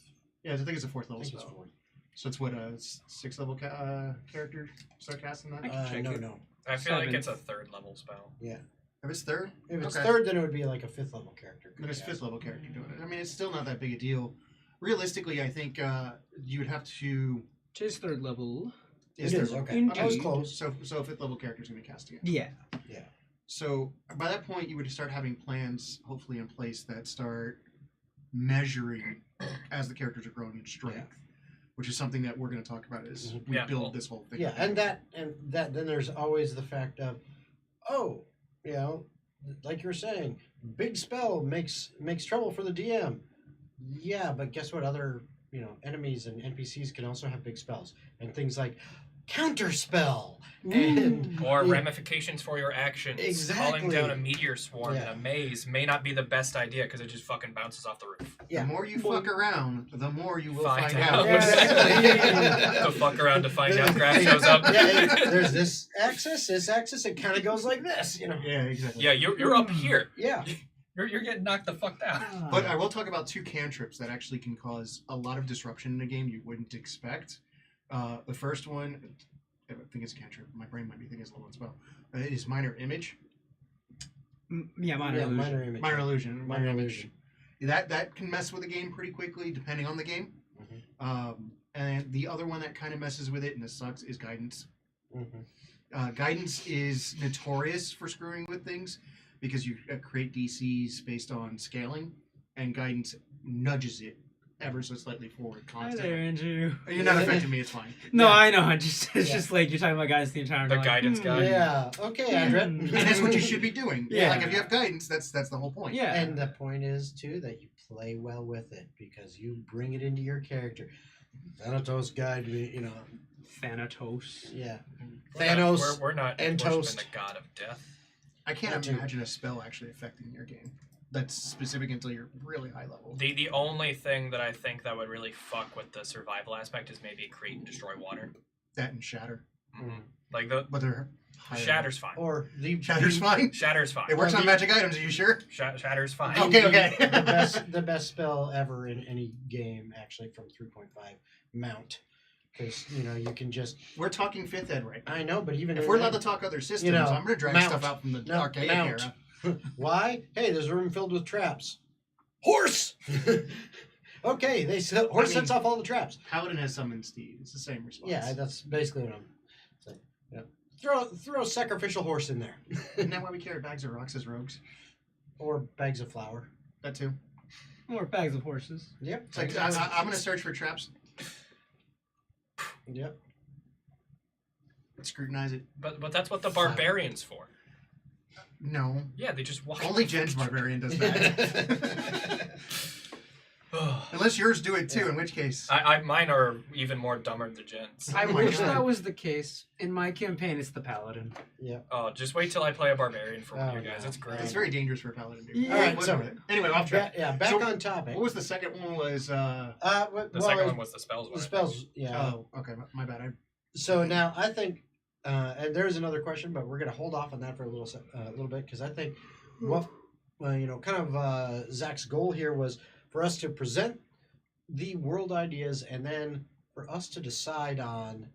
Yeah, I think it's a 4th I level think it's spell. fourth. So it's what, a 6th level character start casting that? I can check no, it. no. I feel like Seventh. it's a 3rd level spell. Yeah. If it's 3rd? If it's Okay. third, then it would be like a fifth level character. Then it's Yeah. 5th level character doing it. I mean, it's still not that big a deal. Realistically, I think you would have to. Tis third level. It third is, level. okay. I was Indeed. close. So 5th level character is going to be casting it. Yeah. So by that point, you would start having plans, hopefully in place, that start measuring as the characters are growing in strength, which is something that we're going to talk about as Mhm. we Yeah, build well, this whole thing. Yeah, and then there's always the fact of, oh, like you were saying, big spell makes trouble for the DM. Yeah, but guess what? Other enemies and NPCs can also have big spells and things like counter spell and Or Yeah. ramifications for your actions. Calling Exactly. down a meteor swarm in Yeah. a maze may not be the best idea because it just fucking bounces off the roof. The yeah. more you fuck around, the more you will Find find out. out. Yeah, exactly. The fuck around to find out Graf shows up. Yeah, there's this axis, it kind of goes like this, Yeah, exactly. Yeah, you're up here. Yeah. You're getting knocked the fuck down. But I will talk about 2 cantrips that actually can cause a lot of disruption in a game you wouldn't expect. The first one, I think it's a cantrip. My brain might be thinking it's a level 1 spell. Is Minor Image. Yeah, minor illusion. Minor image. Minor Illusion. Minor illusion. That can mess with a game pretty quickly, depending on the game. And the other one that kind of messes with it, and this sucks, is Guidance. Guidance is notorious for screwing with things because you create DCs based on scaling, and Guidance nudges it ever so slightly forward Hi there, constantly. Andrew. You're not affecting me. It's fine. No, Yeah. I know. It's Yeah. just like you're talking about guys the entire The time. guidance guy. Yeah. Okay, Andret. Hmm. And that's what you should be doing. Yeah. Like if you have guidance, that's the whole point. Yeah. And the point is too that you play well with it because you bring it into your character. Thanatos guide me, Thanatos. Yeah. We're not- Thanos We're not and worshiping toast. the god of death. I can't That too. imagine a spell actually affecting your game. That's specific until you're really high level. The only thing that I think that would really fuck with the survival aspect is maybe create and destroy water. That and shatter. Like the But they're higher. shatter's fine. or the Shatter's fine. Shatter's fine. It works Or on the- magic items. Are you sure? Shatter's fine. Okay, okay. the best spell ever in any game actually from 3.5 mount because you can just We're talking 5th ed right now. I know but even If in we're that- allowed to talk other systems, know, I'm going to drag mount. stuff out from the No, archaic mount. era. Why? Hey, there's a room filled with traps. Horse. Okay, horse sets off all the traps. Paladin has summoned steed. It's the same response. Yeah, that's basically what I'm saying. Yeah. Throw a sacrificial horse in there. Isn't that why we carry bags of rocks as rogues? Or bags of flour. That too. Or bags of horses. Yep. It's like I'm going to search for traps. Yep. Scrutinize it. But that's what the barbarian's for. No. Yeah, they just walk. Only Jen's barbarian does that. Unless yours do it too, in which case. Mine are even more dumber than Jen's. I Oh my wish God. that was the case. In my campaign, it's the paladin. Oh, just wait till I play a barbarian for one of Oh, you guys. no. It's great. It's very dangerous for a paladin to do. Yeah. All right, What so- about it? Anyway, off track. Back So, on topic. What was the second one? Was The well, second one was the spells one. the I think. spells. Yeah. oh, okay, my bad. So now I think, and there's another question, but we're gonna hold off on that for a little bit because I think what Zach's goal here was for us to present the world ideas and then for us to decide on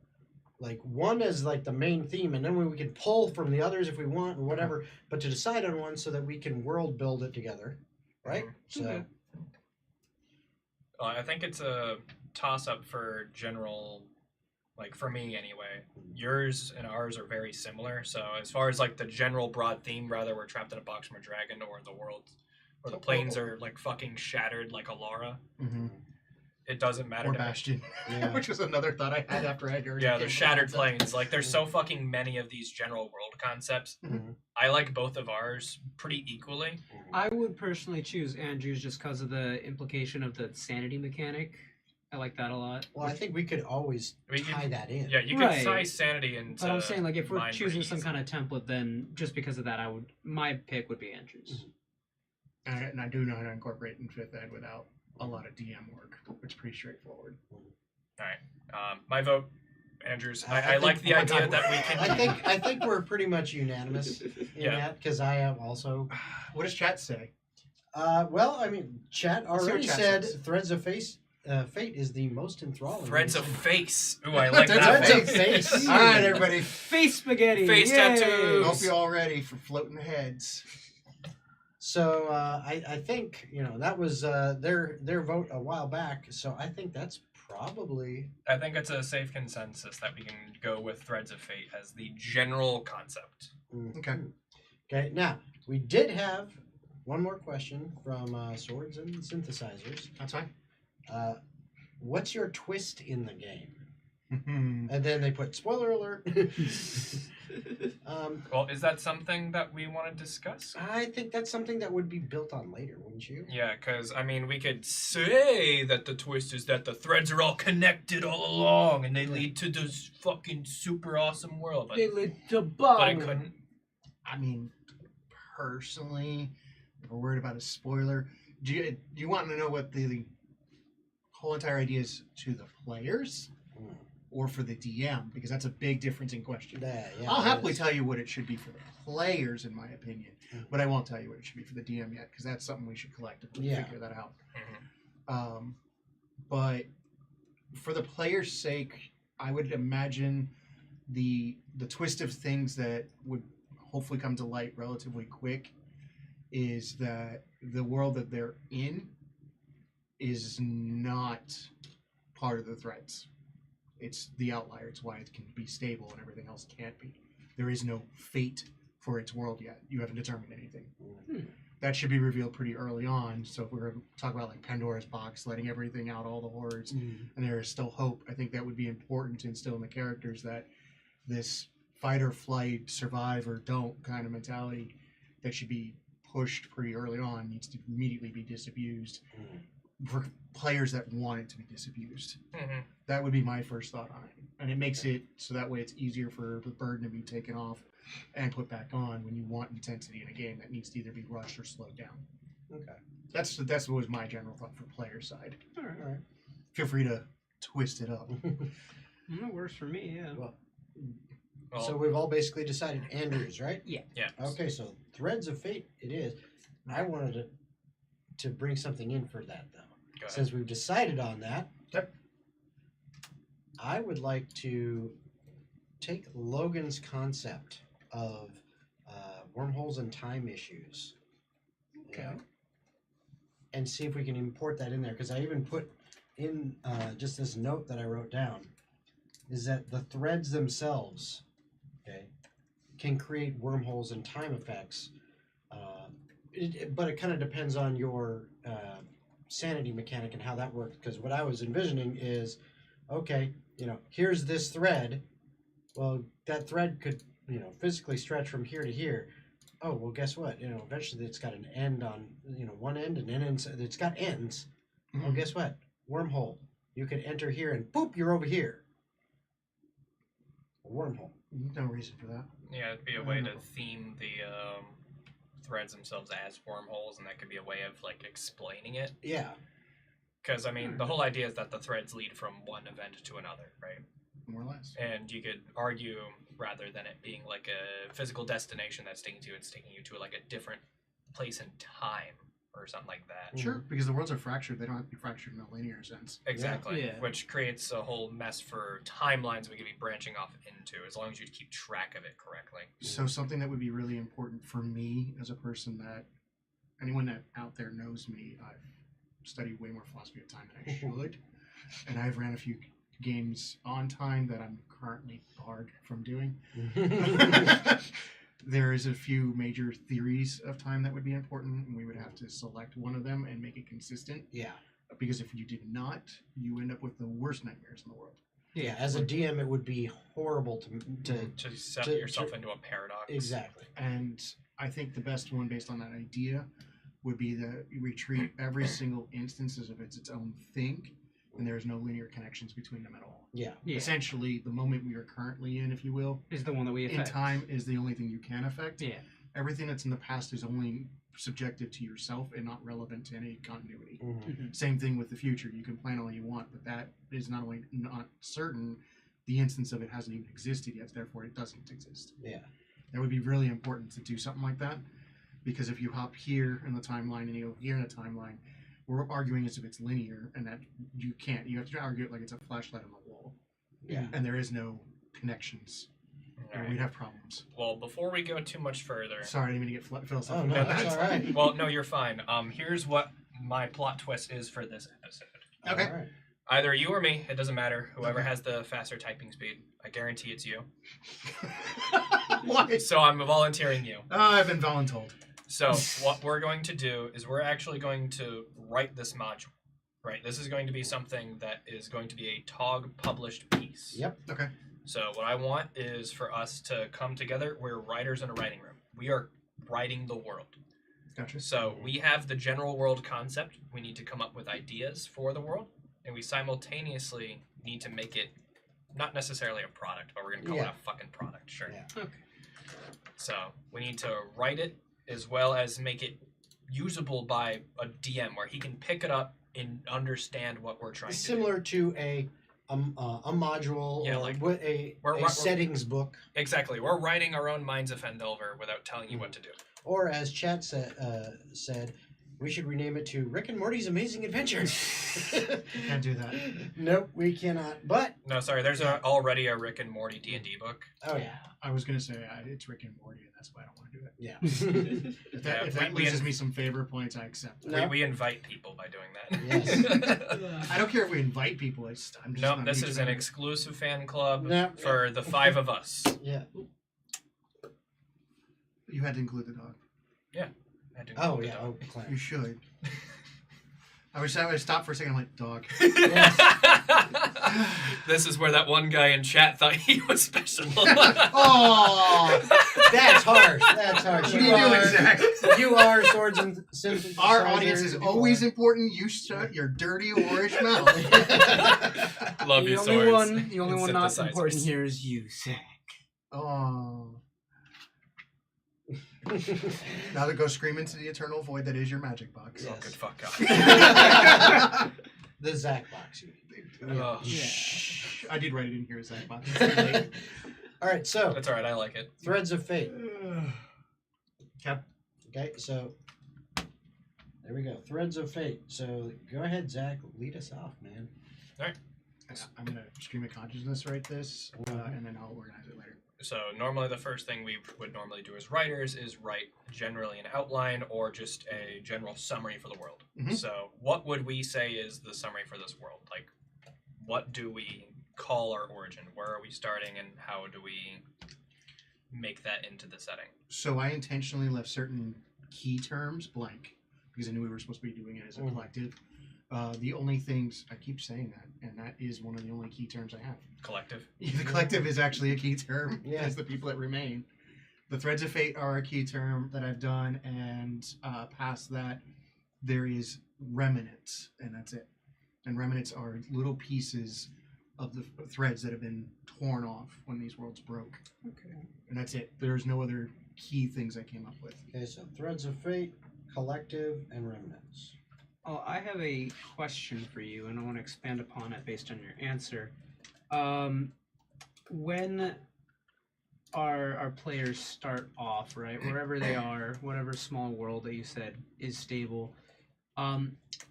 like one as like the main theme and then we can pull from the others if we want or whatever, but to decide on one so that we can world build it together, right? So Okay. I think it's a toss up for general, like for me anyway. Yours and ours are very similar. So as far as like the general broad theme, rather we're trapped in a box from a dragon or the world or the planes are like fucking shattered like Alara. Mm-hmm. It doesn't matter Or to me. Bastion, Yeah. which was another thought I had after I heard. Yeah, the shattered planes. Like there's so fucking many of these general world concepts. Mhm. I like both of ours pretty equally. I would personally choose Andrew's just because of the implication of the sanity mechanic. I like that a lot. Well, I think we could always We could- tie that in. Yeah, you Right. could size sanity into. But I'm saying, like, if we're mind choosing pretty some easily. kind of template, then just because of that, my pick would be Andrew's. And I do know how to incorporate in 5th ed without a lot of DM work. It's pretty straightforward. My vote, Andrews. I I like think- the oh my idea God. that we can. I think we're pretty much unanimous in Yeah. that because I am also. What does chat say? Well, I mean, chat Let's see what already chat said says. Threads of Fate is the most enthralling. Threads of one. face. Ooh, I like that. Threads one. of face. All right, everybody. Face spaghetti! Face Yay! tattoos. Hope you all ready for floating heads. So I think that was their vote a while back. So I think that's probably I think it's a safe consensus that we can go with Threads of Fate as the general concept. Okay. Okay. Now we did have one more question from Swords and Synthesizers. That's fine. What's your twist in the game? Mhm. And then they put spoiler alert. Well, is that something that we want to discuss? I think that's something that would be built on later, wouldn't you? Yeah, because, I mean, we could say that the twist is that the threads are all connected all along and they lead to this fucking super awesome world. But, They lit to but it bomb. couldn't. I mean, personally, if we're worried about a spoiler, do you want to know what the whole entire idea is to the players or for the DM? Because that's a big difference in question. Yeah, I'll it happily is. tell you what it should be for the players, in my opinion, Mhm. but I won't tell you what it should be for the DM yet, because that's something we should collectively Yeah. figure that out. Mhm. But for the player's sake, I would imagine the twist of things that would hopefully come to light relatively quick is that the world that they're in is not part of the threads. It's the outlier. It's why it can be stable and everything else can't be. There is no fate for its world yet. You haven't determined anything. that should be revealed pretty early on. So if we're going to talk about like Pandora's box, letting everything out, all the horrors, and there is still hope, I think that would be important to instill in the characters that this fight or flight, survive or don't kind of mentality that should be pushed pretty early on needs to immediately be disabused for players that want it to be disabused. Mm-hmm. That would be my first thought on it. And it makes it so that way it's easier for the burden to be taken off and put back on when you want intensity in a game that needs to either be rushed or slowed down. Okay. That's what was my general thought for player side. All right. All right. Feel free to twist it up. That works for me. Yeah. Well, Well, so we've all basically decided Andrews, right? Yeah. yeah. Okay, so Threads of Fate it is. I wanted to bring something in for that, though. Go ahead. Since we've decided on that, Yep. I would like to take Logan's concept of wormholes and time issues. Okay. And see if we can import that in there, because I even put in just this note that I wrote down, is that the threads themselves, okay, can create wormholes and time effects, but it kind of depends on your sanity mechanic and how that works. Because what I was envisioning is, okay, here's this thread. Well, that thread could, physically stretch from here to here. Oh, well, guess what? Eventually it's got an end on, one end, and then it's got ends. Well, guess what? Wormhole. You could enter here and boop, you're over here. A wormhole. No reason for that. Yeah, it'd be a way to theme the threads themselves as wormholes, and that could be a way of like explaining it. Yeah. Because I mean, the whole idea is that the threads lead from one event to another, right? More or less. And you could argue, rather than it being like a physical destination that's taking you, it's taking you to like a different place and time or something like that. Sure, because the worlds are fractured. They don't have to be fractured in a linear sense. Exactly. Yeah. Which creates a whole mess for timelines we could be branching off into, as long as you keep track of it correctly. So something that would be really important for me as a person that anyone that out there knows me, I've studied way more philosophy of time than I should. And I've ran a few games on time that I'm currently barred from doing. There is a few major theories of time that would be important, and we would have to select one of them and make it consistent. Yeah. Because if you did not, you end up with the worst nightmares in the world. Yeah. As a DM, it would be horrible to To set to- yourself to- into a paradox. exactly. And I think the best one based on that idea would be that we treat every single instance as if it's its own thing, and there's no linear connections between them at all. Yeah. Yeah. Essentially, the moment we are currently in, if you will, Is the one that we in affect. time is the only thing you can affect. Yeah. Everything that's in the past is only subjective to yourself and not relevant to any continuity. Mhm. Same thing with the future. You can plan all you want, but that is not only not certain, the instance of it hasn't even existed yet, therefore it doesn't exist. Yeah. That would be really important to do something like that, because if you hop here in the timeline and you go here in the timeline, we're arguing as if it's linear, and that you can't. You have to argue it like it's a flashlight on the wall, Yeah. and there is no connections, All or right. we'd have problems. Well, before we go too much further, Sorry, I didn't mean to get Oh, philosophical. no, No, that's all right. well, no, you're fine. Here's what my plot twist is for this episode. Okay. All right. Either you or me, it doesn't matter. Whoever has the faster typing speed, I guarantee it's you. Why? So I'm volunteering you. I've been voluntold. So what we're going to do is we're actually going to write this module, right? This is going to be something that is going to be a TOG published piece. Yep. Okay. So what I want is for us to come together. We're writers in a writing room. We are writing the world. Gotcha. So we have the general world concept. We need to come up with ideas for the world, and we simultaneously need to make it not necessarily a product, but we're going to call it Yeah. a fucking product, sure. Yeah. Okay. So we need to write it as well as make it usable by a DM where he can pick it up and understand what we're trying to Similar to a module Yeah, or like, a we're- settings book, do. Exactly. We're writing our own Minds of Fendelver without telling you what to do. or as Chad said, we should rename it to Rick and Morty's Amazing Adventures. Can't do that. Nope, we cannot. But No, sorry. There's already a Rick and Morty D&D book. oh yeah, I was gonna say it's Rick and Morty, and that's why I don't want to do it. yeah. If that, Yeah, if that we- loses me some favor points, I accept. No. We invite people by doing that. Yes. I don't care if we invite people. I'm just Nope, not this a is fan an of it. exclusive fan club No. for the 5 of us. Yeah. You had to include the dog. I didn't Oh call the yeah. dog. Oh, Clarence. You should. I wish I would stop for a second. I'm like, dog. This is where that one guy in chat thought he was special. Oh, That's harsh. That's harsh. what are you doing, Zach? You are swords and synthesizers. Our audience is You always are. important. You shut your dirty whorish mouth. Love you, The swords. only and one not synthesizers. important here is you, Zach. Oh. Now to go scream into the eternal void that is your magic box. Oh, Yes. good fuck God. The Zach box. Oh, Shh. I did write it in here as that box. All right. So that's alright, I like it. threads of fate. Cap. Okay. So there we go. Threads of fate. So go ahead, Zach. Lead us off, man. I'm gonna stream of consciousness write this, and then I'll organize it later. So normally the first thing we would normally do as writers is write generally an outline or just a general summary for the world. Mhm. So what would we say is the summary for this world? Like, what do we call our origin? Where are we starting and how do we make that into the setting? So I intentionally left certain key terms blank because I knew we were supposed to be doing it as a collective. The only things I keep saying that, and that is one of the only key terms I have. Collective? The collective is actually a key term. Yeah. As the people that remain. The threads of fate are a key term that I've done, and past that, there is remnants, and that's it. And remnants are little pieces of the threads that have been torn off when these worlds broke, Okay. and that's it. There's no other key things I came up with. Okay. So threads of fate, collective, and remnants. Oh, I have a question for you, and I want to expand upon it based on your answer. When our players start off, right, wherever they are, whatever small world that you said is stable,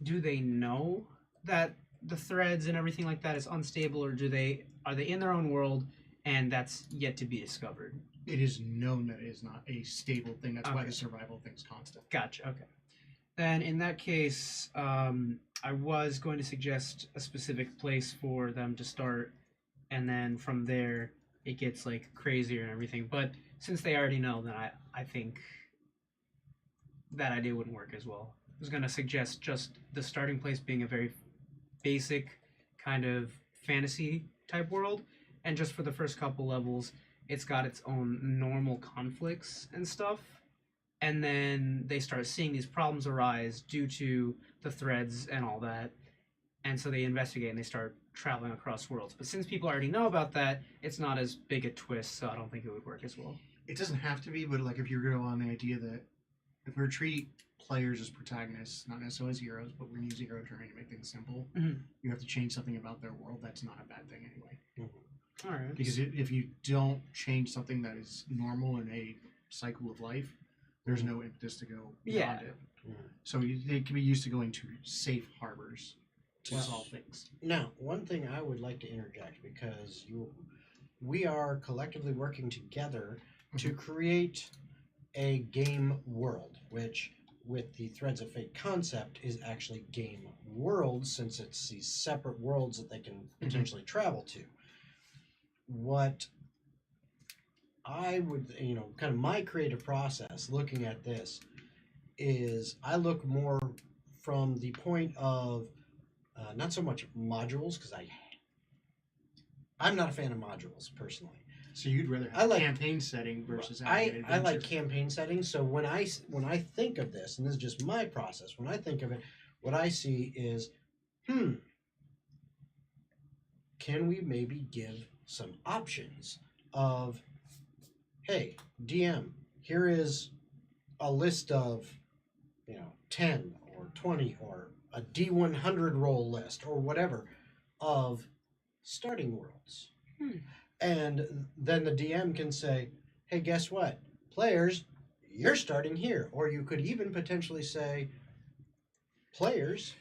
do they know that the threads and everything like that is unstable, or are they in their own world and that's yet to be discovered? It is known that it is not a stable thing. That's why Okay. the survival thing's constant. Gotcha. Okay. Then in that case, I was going to suggest a specific place for them to start, and then from there it gets like crazier and everything. But since they already know, then I think that idea wouldn't work as well. I was going to suggest just the starting place being a very basic kind of fantasy type world, and just for the first couple levels, it's got its own normal conflicts and stuff. And then they start seeing these problems arise due to the threads and all that. And so they investigate and they start traveling across worlds. But since people already know about that, it's not as big a twist, so I don't think it would work as well. It doesn't have to be, but like if you're going to go on the idea that if we're treat players as protagonists, not necessarily as heroes, but we're going to use hero terrain to make things simple, Mhm. you have to change something about their world. That's not a bad thing anyway. All right. Because if you don't change something that is normal in a cycle of life, there's no impetus to go beyond Yeah. it. So they can be used to going to safe harbors to Well, solve things. Now, one thing I would like to interject because we are collectively working together to create a game world, which, with the Threads of Fate concept, is actually game worlds since it's these separate worlds that they can potentially travel to. What I would, kind of my creative process looking at this is I look more from the point of not so much modules because I'm not a fan of modules personally. So you'd rather I have like- campaign setting versus I having an like adventure. campaign settings. So when I think of this, and this is just my process, when I think of it, what I see is, can we maybe give some options of, hey, DM, here is a list of, 10 or 20 or a D100 roll list or whatever of starting worlds. And then the DM can say, hey, guess what? Players, you're starting here. Or you could even potentially say, players,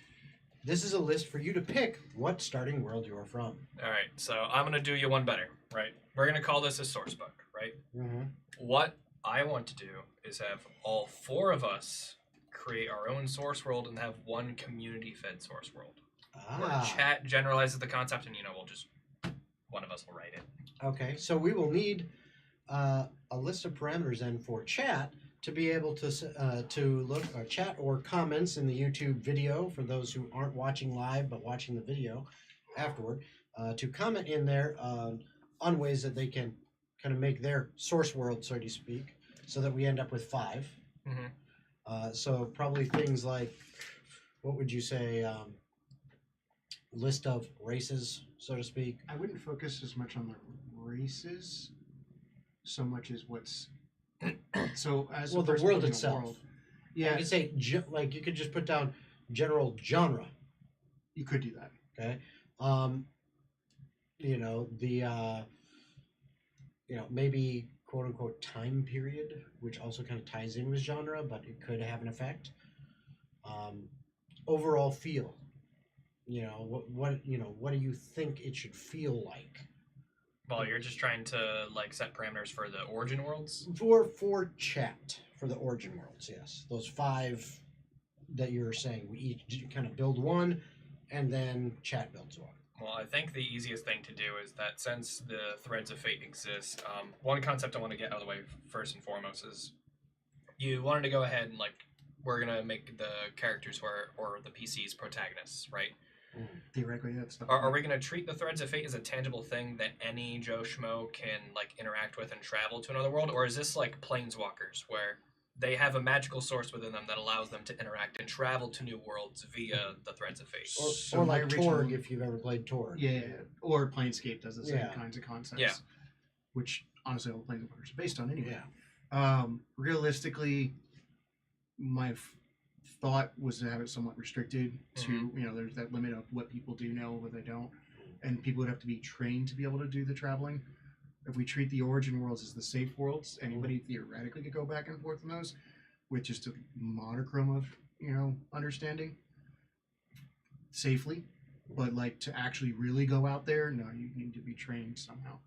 this is a list for you to pick what starting world you're from. All right, so I'm going to do you one better, right? We're going to call this a source book, right? Mm-hmm. What I want to do is have all four of us create our own source world and have one community-fed source world. Where chat generalizes the concept and, we'll just, one of us will write it. Okay, so we will need a list of parameters then for chat to be able to look or chat or comments in the YouTube video for those who aren't watching live but watching the video afterward, to comment in there on ways that they can kind of make their source world, so to speak, so that we end up with 5. So probably things like, what would you say, list of races, so to speak. I wouldn't focus as much on the races, so much as what's so as Well, a the person world building a itself. world, You yeah, could say like you could just put down general genre. you could do that. Okay. You know the maybe quote unquote time period, which also kind of ties in with genre, but it could have an effect. Overall feel. What do you think it should feel like Well, you're just trying to like set parameters for the origin worlds. for chat for the origin worlds? Yes, those 5 that you're saying. We each kind of build one, and then chat builds one. Well, I think the easiest thing to do is that since the threads of fate exist, one concept I want to get out of the way first and foremost is you wanted to go ahead and like we're gonna make the characters or the PCs protagonists, right? Theoretically, that's the Are we gonna treat the threads of fate as a tangible thing that any Joe Schmo can like interact with and travel to another world, or is this like planeswalkers where they have a magical source within them that allows them to interact and travel to new worlds via the threads of fate? So Or my like original- Torg, if you've ever played Torg. Yeah, or Planescape does the same Yeah. kinds of concepts. Yeah. Which honestly, all Planeswalkers are based on anyway. Yeah. Realistically, my thought was to have it somewhat restricted to there's that limit of what people do know, what they don't, and people would have to be trained to be able to do the traveling. If we treat the origin worlds as the safe worlds, anybody theoretically could go back and forth in those with just a monochrome of understanding safely. But like to actually really go out there, no, you need to be trained somehow.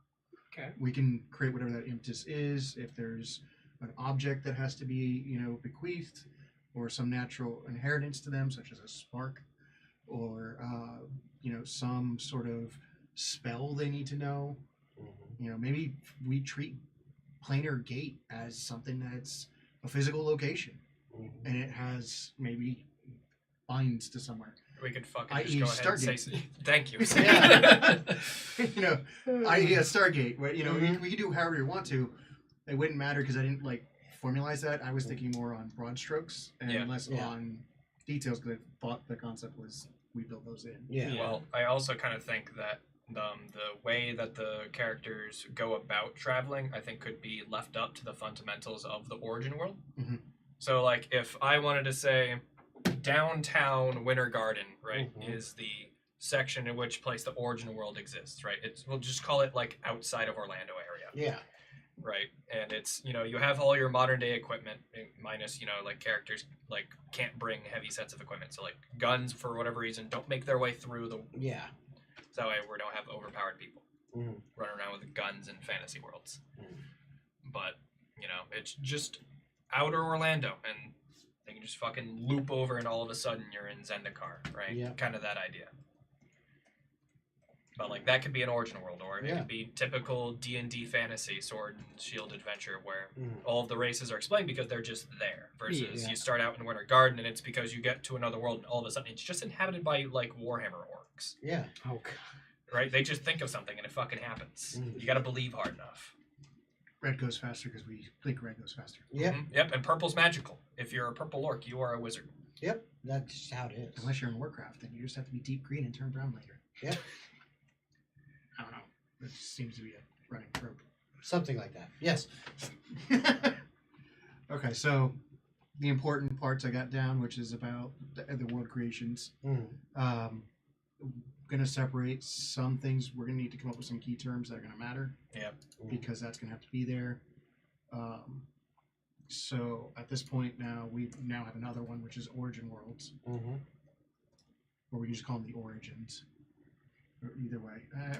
Okay. We can create whatever that impetus is. If there's an object that has to be bequeathed, or some natural inheritance to them, such as a spark, or some sort of spell they need to know. Maybe we treat planar gate as something that's a physical location, and it has maybe binds to somewhere. We could fucking I.e. just go ahead and Stargate. say thank you. Stargate. Where, we could do however you want to. It wouldn't matter because I didn't formalize that. I was thinking more on broad strokes and less on details because I thought the concept was we build those in. Yeah. Well, I also kind of think that the way that the characters go about traveling, I think, could be left up to the fundamentals of the origin world. Mhm. So, like, if I wanted to say downtown Winter Garden, right, is the section in which place the origin world exists, right? We'll just call it like outside of Orlando area. Yeah. Right, and it's you have all your modern day equipment minus like characters like can't bring heavy sets of equipment, so like guns for whatever reason don't make their way through the Yeah. so that way we don't have overpowered people Mhm. running around with guns in fantasy worlds. Mhm. But it's just outer Orlando, and they can just fucking loop over, and all of a sudden you're in Zendikar, right? Yeah. Kind of that idea. But like that could be an origin world, or it could be typical D&D fantasy sword and shield adventure where all of the races are explained because they're just there. Versus you start out in Winter Garden and it's because you get to another world and all of a sudden it's just inhabited by like Warhammer orcs. Yeah. Oh god. Right? They just think of something and it fucking happens. You got to believe hard enough. Red goes faster because we think red goes faster. Yep. Yep. And purple's magical. If you're a purple orc, you are a wizard. Yep. That's just how it is. Unless you're in Warcraft, then you just have to be deep green and turn brown later. Yep. I don't know. That just seems to be a running trope. Something like that. Yes. Okay, so the important parts I got down, which is about the world creations. Going to separate some things. We're going to need to come up with some key terms that are going to matter. Yep. Because that's going to have to be there. So at this point now, we now have another one, which is origin worlds. Or we can just call them the origins. Or either way.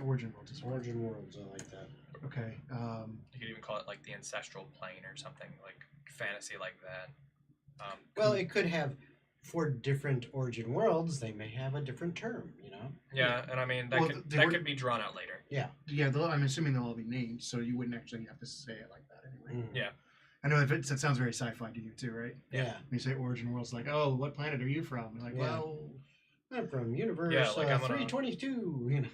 Origin worlds is fine. Origin worlds. I like that. Okay. You could even call it like the ancestral plane or something like fantasy like that. Well, it could have, for different origin worlds, they may have a different term, Yeah, and I mean that Well, that could be drawn out later. Yeah, I'm assuming they'll all be named, so you wouldn't actually have to say it like that anyway. Yeah. I know that sounds very sci-fi to you too, right? Yeah. Yeah. When you say origin world's like, oh, what planet are you from? You're like, Yeah. well, I'm from universe Yeah, like I'm gonna- 322. You know.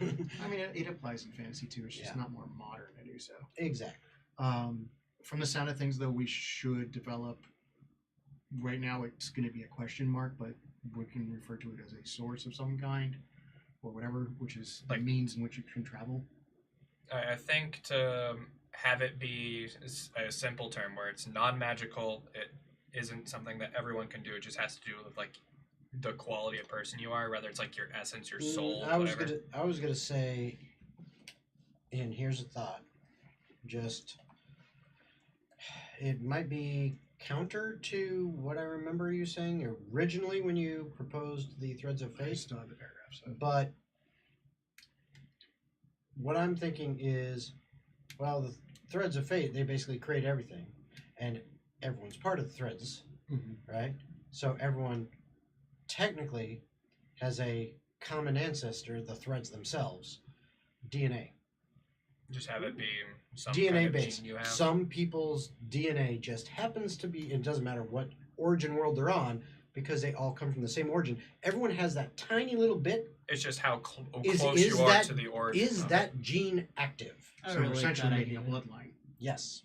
I mean, it applies in fantasy too. It's just Yeah. not more modern to do so. Exactly. From the sound of things, though, we should develop. Right now, it's going to be a question mark, but we can refer to it as a source of some kind, or whatever, which is the Like- means in which you can travel. I think to have it be a simple term where it's non-magical, it isn't something that everyone can do. It just has to do with like the quality of person you are, whether it's like your essence, your soul, I was whatever. gonna say, and here's a thought. Just it might be counter to what I remember you saying originally when you proposed the Threads of I Fate, still have the paragraph, so. but what I'm thinking is, well, the Threads of Fate, they basically create everything, and everyone's part of the threads, Mhm. right? So everyone technically has a common ancestor, the threads themselves, DNA. Just have it be some DNA kind of based. gene you have. Some people's DNA just happens to be, it doesn't matter what origin world they're on, because they all come from the same origin. Everyone has that tiny little bit. It's just how Is- close is you are that- to the origin. Is of that gene active? I So really we're like essentially that making a idea. bloodline. Yes.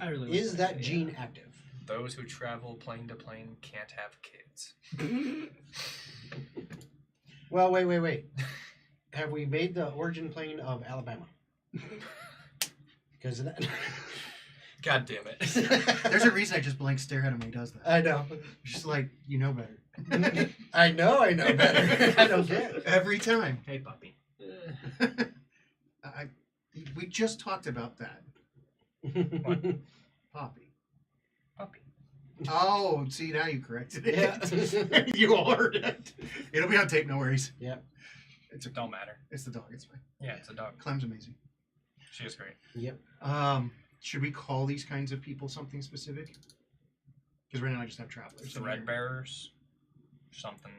I really like Is that idea. gene active? it. Those who travel plane to plane can't have kids. Well, wait. Have we made the origin plane of Alabama? Because of that. God damn it. There's a reason I just blank stare at him when he does that. I know. Just like, you know better. I know better. I don't care. Every time. Hey, puppy. We just talked about that. Poppy. Puppy. Oh, see, now you corrected it. Yeah. You all heard it. It'll be on tape, no worries. Yep. It's a Don't matter. It's the dog, it's fine. Yeah, it's a dog. Clem's amazing. She is great. Yep. Should we call these kinds of people something specific? Because right now I just have travelers. Thread bearers. Something.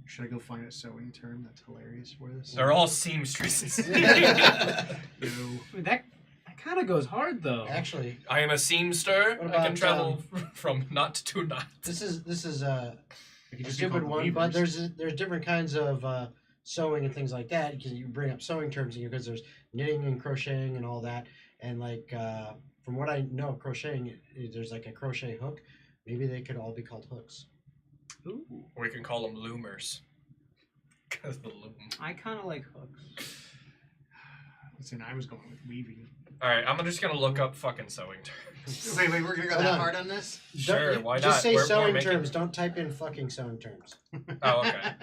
Should I go find a sewing term that's hilarious for this? They're all seamstresses. No. I mean, that kind of goes hard though. Actually, I am a seamster. What I can about, travel from knot to knot. this is It could a just be stupid called one, but weavers. there's different kinds of sewing and things like that. Because you bring up sewing terms here, because there's knitting and crocheting and all that. And like from what I know of crocheting, there's like a crochet hook. Maybe they could all be called hooks. Ooh, We can call them loomers. Because the loom. I kind of like hooks. Listen, I was going with weaving. Alright, I'm just gonna look up fucking sewing terms. Wait, we're gonna go Hold that on. hard on this? Sure, Don't- why Just not? say We're sewing making- terms. Don't type in fucking sewing terms. Oh, okay.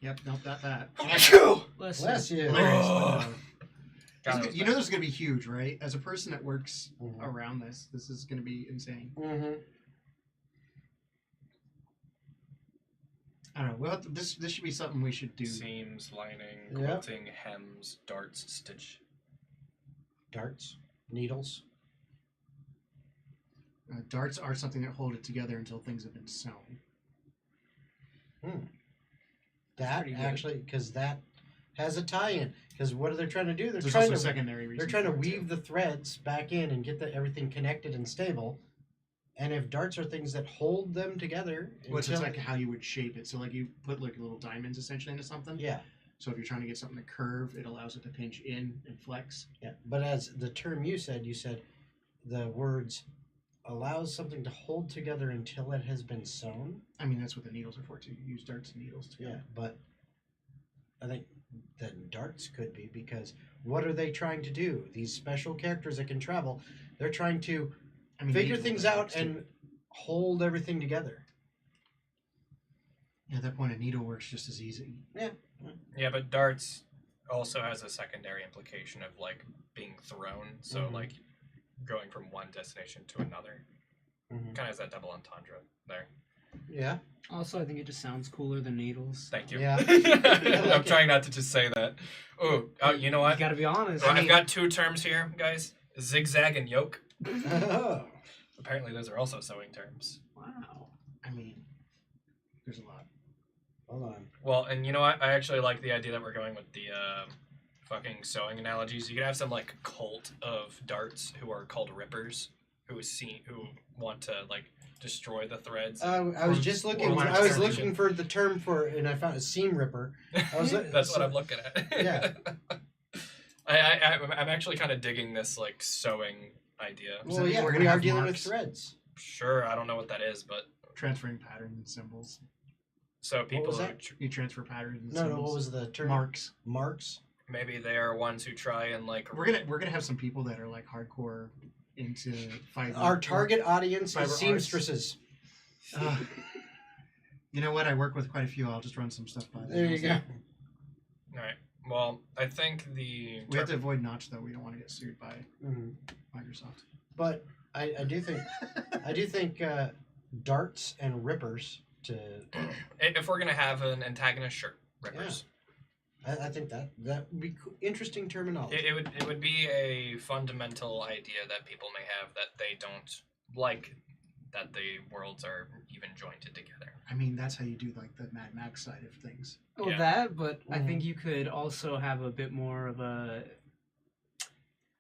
Yep, nope, not that. Listen, Bless you. Hilarious. Oh. God, that was You know this is gonna be huge, right? As a person that works Mhm. around this is gonna be insane. Mm-hmm. I don't know. Well, this should be something we should do. Seams, lining, Yep. quilting, hems, darts, stitch. Darts, needles. Darts are something that hold it together until things have been sewn. That pretty good. actually, because that has a tie-in. Because what are they trying to do? They're There's trying also a to secondary reason. they're trying to for it, too. weave the threads back in and get everything connected and stable. And if darts are things that hold them together, Well, it's until- like how you would shape it. So, like, you put like little diamonds essentially into something. yeah, So if you're trying to get something to curve, it allows it to pinch in and flex. yeah. But as the term you said the words allows something to hold together until it has been sewn. I mean, that's what the needles are for too. You use darts and needles Yeah, together. but I think then darts could be, because what are they trying to do? These special characters that can travel, they're trying to I mean, figure needles things are out darts, too. and hold everything together. At that point, a needle works just as easy. Yeah, but darts also has a secondary implication of like being thrown. So Mhm. like going from one destination to another. Mhm. Kind of has that double entendre there. Yeah. also, I think it just sounds cooler than needles. Thank you. Yeah. I'm trying not to just say that. Oh, you know You what? gotta be honest. I've got two terms here, guys. Zigzag and yoke. Oh. Apparently, those are also sewing terms. Wow. I mean, there's a lot. Hold on. Well, and you know what? I actually like the idea that we're going with the fucking sewing analogies. You could have some like cult of darts who are called rippers, who want to like destroy the threads. I was just looking. or I was extermination. looking for the term for it, and I found a seam ripper. That's what I'm looking at. Yeah. I'm actually kind of digging this like sewing idea. Well, mean yeah, we're we gonna are have dealing marks? with threads. Sure, I don't know what that is, but Transferring patterns and symbols. so people was who that? You transfer patterns and No, symbols. no. What was the term? Marks. Marks. maybe they are ones who try and like We're gonna have some people that are like hardcore into fiber. Our target audience Fiber is arts. seamstresses. You know what? I work with quite a few. I'll just run some stuff by them. There you go. All right. Well, I think the We have to avoid Notch though. We don't want to get sued by Mhm. Microsoft. But I do think darts and rippers to if we're gonna have an antagonist, sure, rippers. I think that would be interesting terminology. It would be a fundamental idea that people may have that they don't like that the worlds are even jointed together. I mean, that's how you do like the Mad Max side of things. Well, Yeah. that, but I Mhm. think you could also have a bit more of a.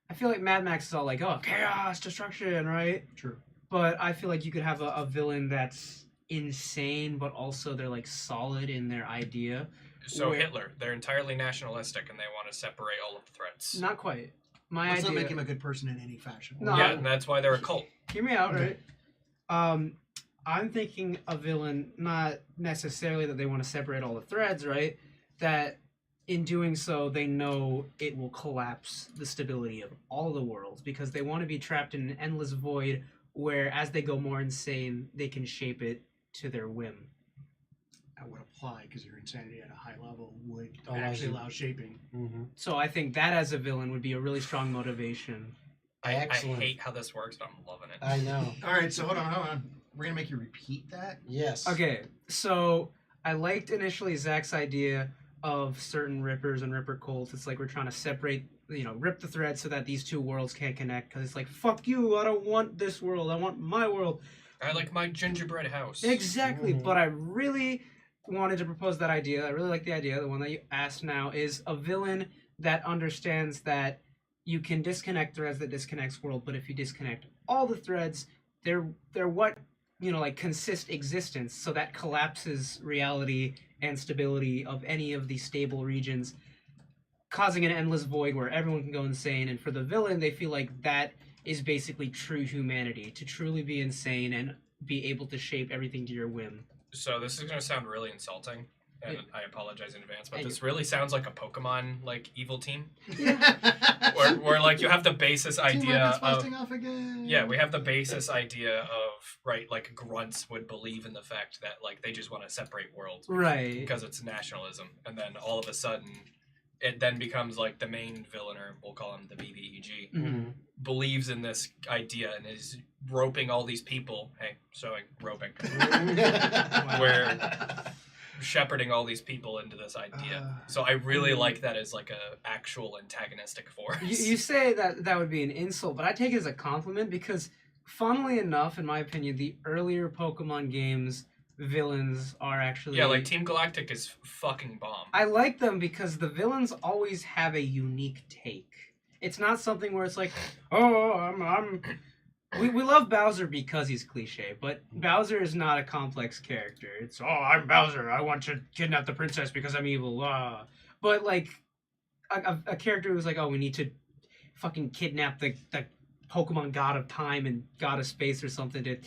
I feel like Mad Max is all like, oh, chaos, destruction, right? True. But I feel like you could have a villain that's insane, but also they're like solid in their idea. So Where- Hitler, they're entirely nationalistic and they want to separate all of the threats. Not quite. My Let's idea. not make him a good person in any fashion. No. Yeah, and that's why they're a cult. Hear me out, Okay. right? I'm thinking a villain, not necessarily that they want to separate all the threads, right? That in doing so, they know it will collapse the stability of all the worlds because they want to be trapped in an endless void where, as they go more insane, they can shape it to their whim. That would apply because your insanity at a high level would Allows actually you- allow shaping. Mm-hmm. So I think that as a villain would be a really strong motivation. I Excellent. hate how this works, but I'm loving it. I know. All right, so hold on. We're gonna make you repeat that. Yes. Okay, so I liked initially Zach's idea of certain rippers and ripper cults. It's like we're trying to separate, rip the thread so that these two worlds can't connect. Because it's like, fuck you, I don't want this world, I want my world. I like my gingerbread house. Exactly, Mhm. but I really wanted to propose that idea. I really like the idea. The one that you asked now is a villain that understands that you can disconnect threads that disconnects world, but if you disconnect all the threads, they're what consist existence, so that collapses reality and stability of any of the stable regions, causing an endless void where everyone can go insane. And for the villain, they feel like that is basically true humanity, to truly be insane and be able to shape everything to your whim. So this is gonna sound really insulting, and Yeah. I apologize in advance, but Hey. this really sounds like a Pokemon like evil team, Yeah. where like you have the basis idea of busting off again. yeah, we have the basis idea of like grunts would believe in the fact that like they just want to separate worlds Right. because it's nationalism, and then all of a sudden it then becomes like the main villain, or we'll call him the BBEG, Mhm. believes in this idea and is roping all these people. Hey, sewing, roping, where shepherding all these people into this idea. So I really like that as like a actual antagonistic force. You say that would be an insult, but I take it as a compliment because, funnily enough, in my opinion, the earlier Pokemon games villains are actually Yeah, like Team Galactic is fucking bomb. I like them because the villains always have a unique take. It's not something where it's like, oh, we love Bowser because he's cliche, but Bowser is not a complex character. It's, oh, I'm Bowser, I want to kidnap the princess because I'm evil. But like a character who's like, oh, we need to fucking kidnap the Pokemon god of time and god of space or something.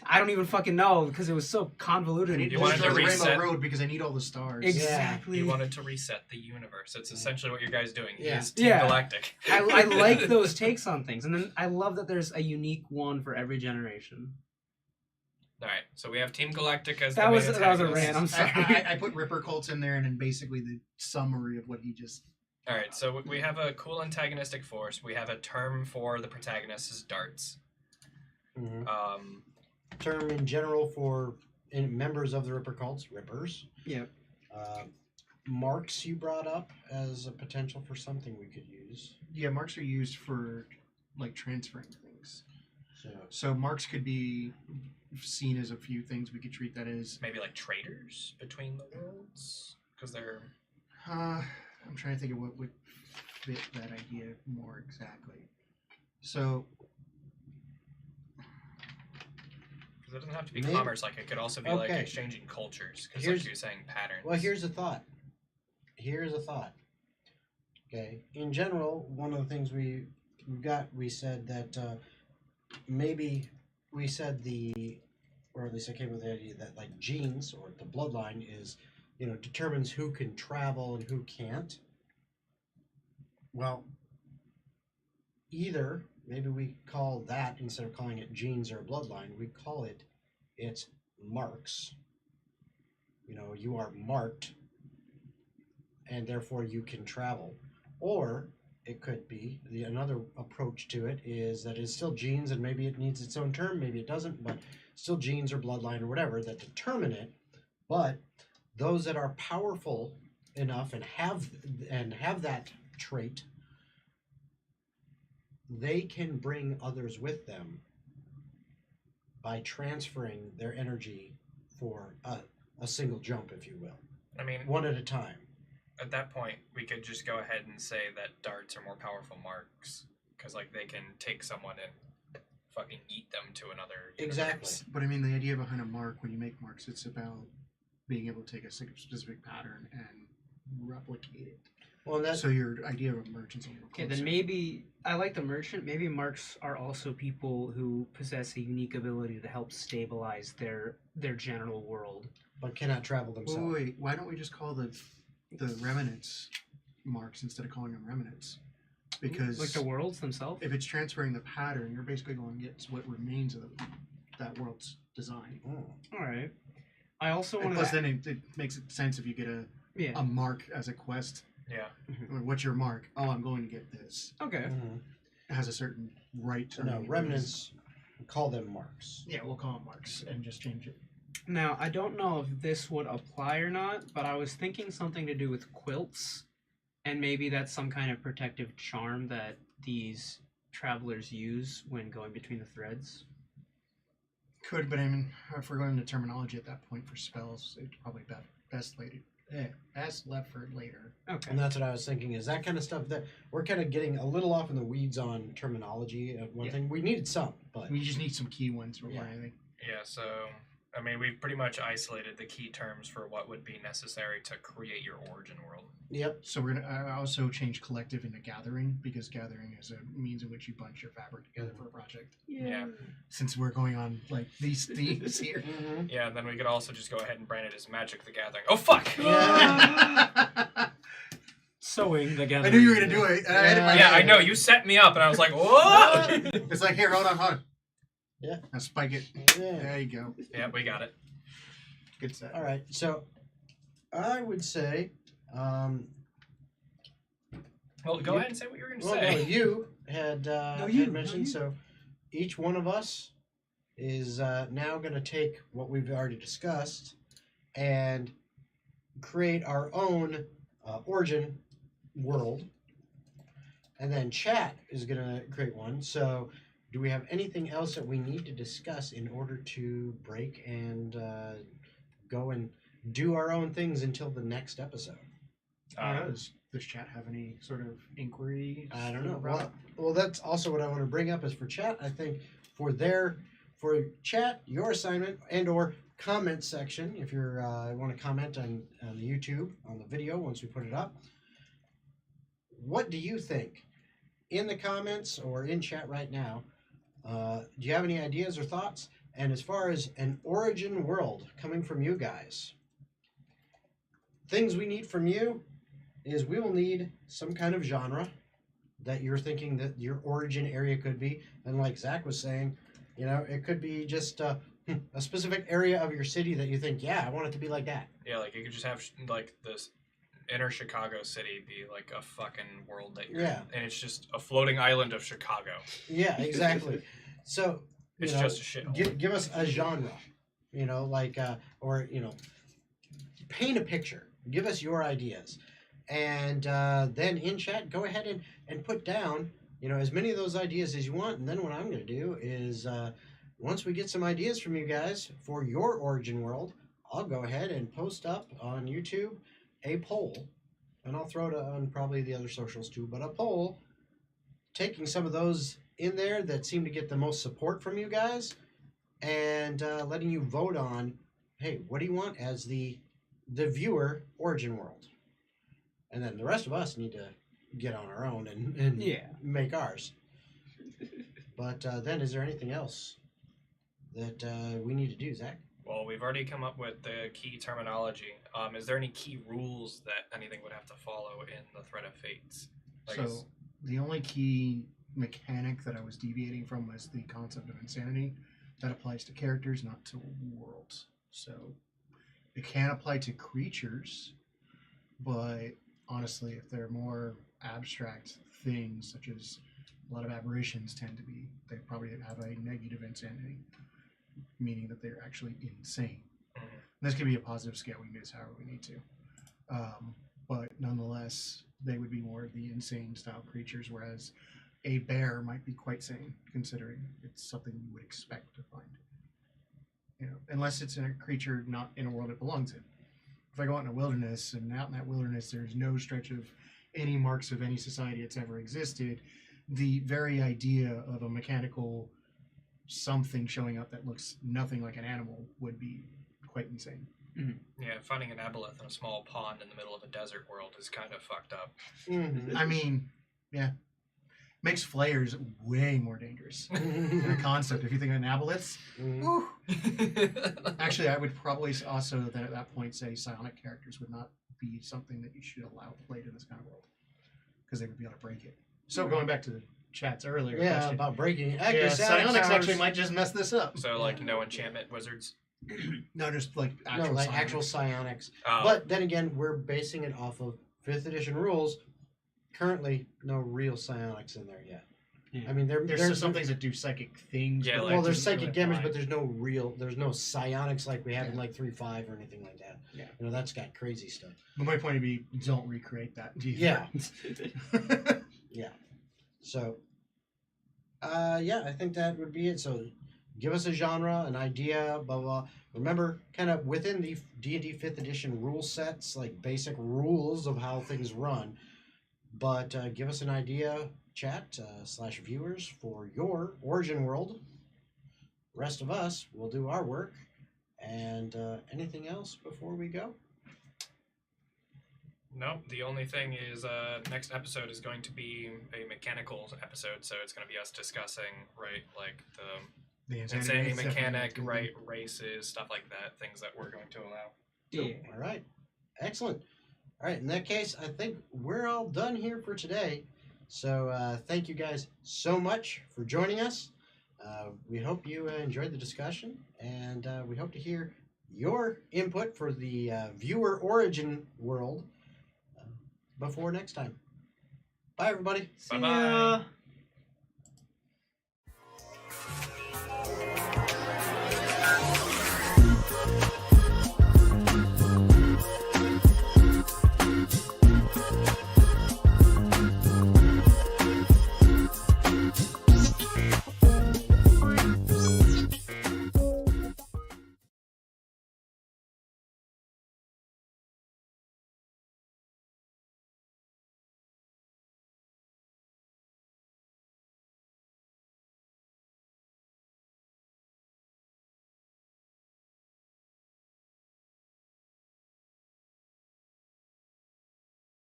I don't even fucking know because it was so convoluted. I need You to wanted destroy to the reset- Rainbow Road because I need all the stars. Exactly. You wanted to reset the universe. It's essentially what you guys doing. He Yeah. is Team Yeah. Galactic. I like those takes on things, and then I love that there's a unique one for every generation. All right, so we have Team Galactic as That the was main a antagonist. rant. I'm sorry. I put Ripper Colts in there and then basically the summary of what he just. All right, so we have a cool antagonistic force. We have a term for the protagonist is darts. Mhm. Term in general for members of the Ripper cults, rippers. Yep. Marks you brought up as a potential for something we could use. Yeah, marks are used for like transferring things. So So marks could be seen as a few things. We could treat that as. Maybe like traders between the worlds, because they're I'm trying to think of what would fit that idea more exactly. So, Because it doesn't have to be Maybe- commerce. Like it could also be like Okay. exchanging cultures. Because Here's- like you're saying, patterns. Well, here's a thought. Okay. In general, one of the things we said that maybe we said or at least I came with the idea that like genes or the bloodline is, determines who can travel and who can't. Well, either maybe we call that, instead of calling it genes or bloodline, we call it's marks. You are marked and therefore you can travel. Or it could be another approach to it is that it's still genes, and maybe it needs its own term, maybe it doesn't, but still genes or bloodline or whatever that determine it. But those that are powerful enough and have that trait, they can bring others with them by transferring their energy for a single jump, if you will, I mean, one at a time. at that point, we could just go ahead and say that darts are more powerful marks. Because, like, they can take someone and fucking eat them to another Exactly. universe. but I mean, the idea behind a mark, when you make marks, it's about being able to take a specific pattern and replicate it. Well, that's So your idea of a merchant's a little Okay, closer. then maybe I like the merchant. Maybe marks are also people who possess a unique ability to help stabilize their general world. but cannot travel Wait, themselves. wait, why don't we just call the remnants marks instead of calling them remnants? Because Like the worlds themselves. if it's transferring the pattern, you're basically going to get what remains of that world's design. Oh. All right. I also And want plus, to. then it makes it sense if you get Yeah. a mark as a quest. Yeah. What's your mark? Oh, I'm going to get this. Okay. Mhm. It has a certain right to No, remain. remnants, call them marks. Yeah, we'll call them marks and just change it. Now, I don't know if this would apply or not, but I was thinking something to do with quilts, and maybe that's some kind of protective charm that these travelers use when going between the threads. Could, but I mean, if we're going to terminology at that point for spells, it's probably best left for later. Okay. And that's what I was thinking is that kind of stuff that we're kind of getting a little off in the weeds on terminology. One Yeah. thing we needed some, but We just need some key ones for Yeah. anything. Yeah, so, I mean, we've pretty much isolated the key terms for what would be necessary to create your origin world. yep. So we're gonna also change collective into gathering, because gathering is a means in which you bunch your fabric together for a project. Yeah. Since we're going on like these themes here. Mm-hmm. Yeah, and then we could also just go ahead and brand it as Magic the Gathering. Oh, fuck! I Sewing the gathering. knew you were gonna do it. And I had it in my Yeah, I head. know, you set me up, and I was like, whoa! It's like, here, hold on. Yeah. Now spike it. Yeah. There you go. Yeah, we got it. Good set. All right. So I would say, Well, go You- ahead and say what you were going to well, say. no, you had, you, had mentioned, you. so each one of us is now going to take what we've already discussed and create our own origin world. And then chat is going to create one. So do we have anything else that we need to discuss in order to break and go and do our own things until the next episode? Does chat have any sort of inquiry? I don't know. brought up? Well, that's also what I want to bring up is for chat. I think for chat, your assignment and or comment section, if you're want to comment on the YouTube on the video once we put it up. What do you think? In the comments or in chat right now, do you have any ideas or thoughts? And as far as an origin world coming from you guys, things we need from you is we will need some kind of genre that you're thinking that your origin area could be. And like Zach was saying, it could be just a specific area of your city that you think, yeah, I want it to be like that. Yeah, like you could just have like this inner Chicago city be like a fucking world that you're Yeah. in, and it's just a floating island of Chicago. Yeah, exactly. So, It's just a shithole. give us a genre, paint a picture. Give us your ideas. And then in chat, go ahead and put down, as many of those ideas as you want. And then what I'm going to do is once we get some ideas from you guys for your origin world, I'll go ahead and post up on YouTube a poll and I'll throw it on probably the other socials too, but a poll taking some of those in there that seem to get the most support from you guys and letting you vote on, hey, what do you want as the viewer origin world? And then the rest of us need to get on our own and make ours. But then is there anything else that we need to do, Zach? Well, we've already come up with the key terminology. Is there any key rules that anything would have to follow in the Thread of Fates? So the only key mechanic that I was deviating from was the concept of insanity. That applies to characters, not to worlds. So it can apply to creatures, but honestly, if they're more abstract things, such as a lot of aberrations they probably have a negative insanity, meaning that they're actually insane. This could be a positive scale. We can do this however we need to. But nonetheless, they would be more of the insane style creatures, whereas a bear might be quite sane, considering it's something you would expect to find. Unless it's in a creature not in a world it belongs in. If I go out in a wilderness, and out in that wilderness there's no stretch of any marks of any society that's ever existed, the very idea of a mechanical something showing up that looks nothing like an animal would be quite insane. Yeah, finding an aboleth in a small pond in the middle of a desert world is kind of fucked up. I mean, yeah. Makes flayers way more dangerous in a concept. If you think of aboleths, actually, I would probably also then at that point say psionic characters would not be something that you should allow played in this kind of world because they would be able to break it. So going back to the chats earlier, Yeah, about breaking it. yeah, psionics actually sounds- might just mess this up. So, like, no enchantment wizards? No, just like actual no, like psionics. actual psionics. Oh. But then again, we're basing it off of 5th edition rules. Currently, no real psionics in there yet. Yeah. I mean, There's some things that do psychic things. Yeah, but like- well, it there's doesn't psychic really damage, apply. but there's no psionics like we have in Yeah. like 3.5 or anything like that. Yeah. That's got crazy stuff. But my point would be, don't recreate that. Yeah. So, yeah, I think that would be it. So, give us a genre, an idea, blah, blah. Remember, kind of within the D&D 5th edition rule sets, like basic rules of how things run. But give us an idea, chat, / viewers, for your origin world. Rest of us will do our work. And anything else before we go? No, the only thing is next episode is going to be a mechanical episode, so it's going to be us discussing, right, like the insanity mechanic, right, races, stuff like that, things that we're going to allow. Yeah. All right. Excellent. All right. In that case, I think we're all done here for today. So thank you guys so much for joining us. We hope you enjoyed the discussion, and we hope to hear your input for the viewer origin world before next time. Bye, everybody. See Bye-bye. ya.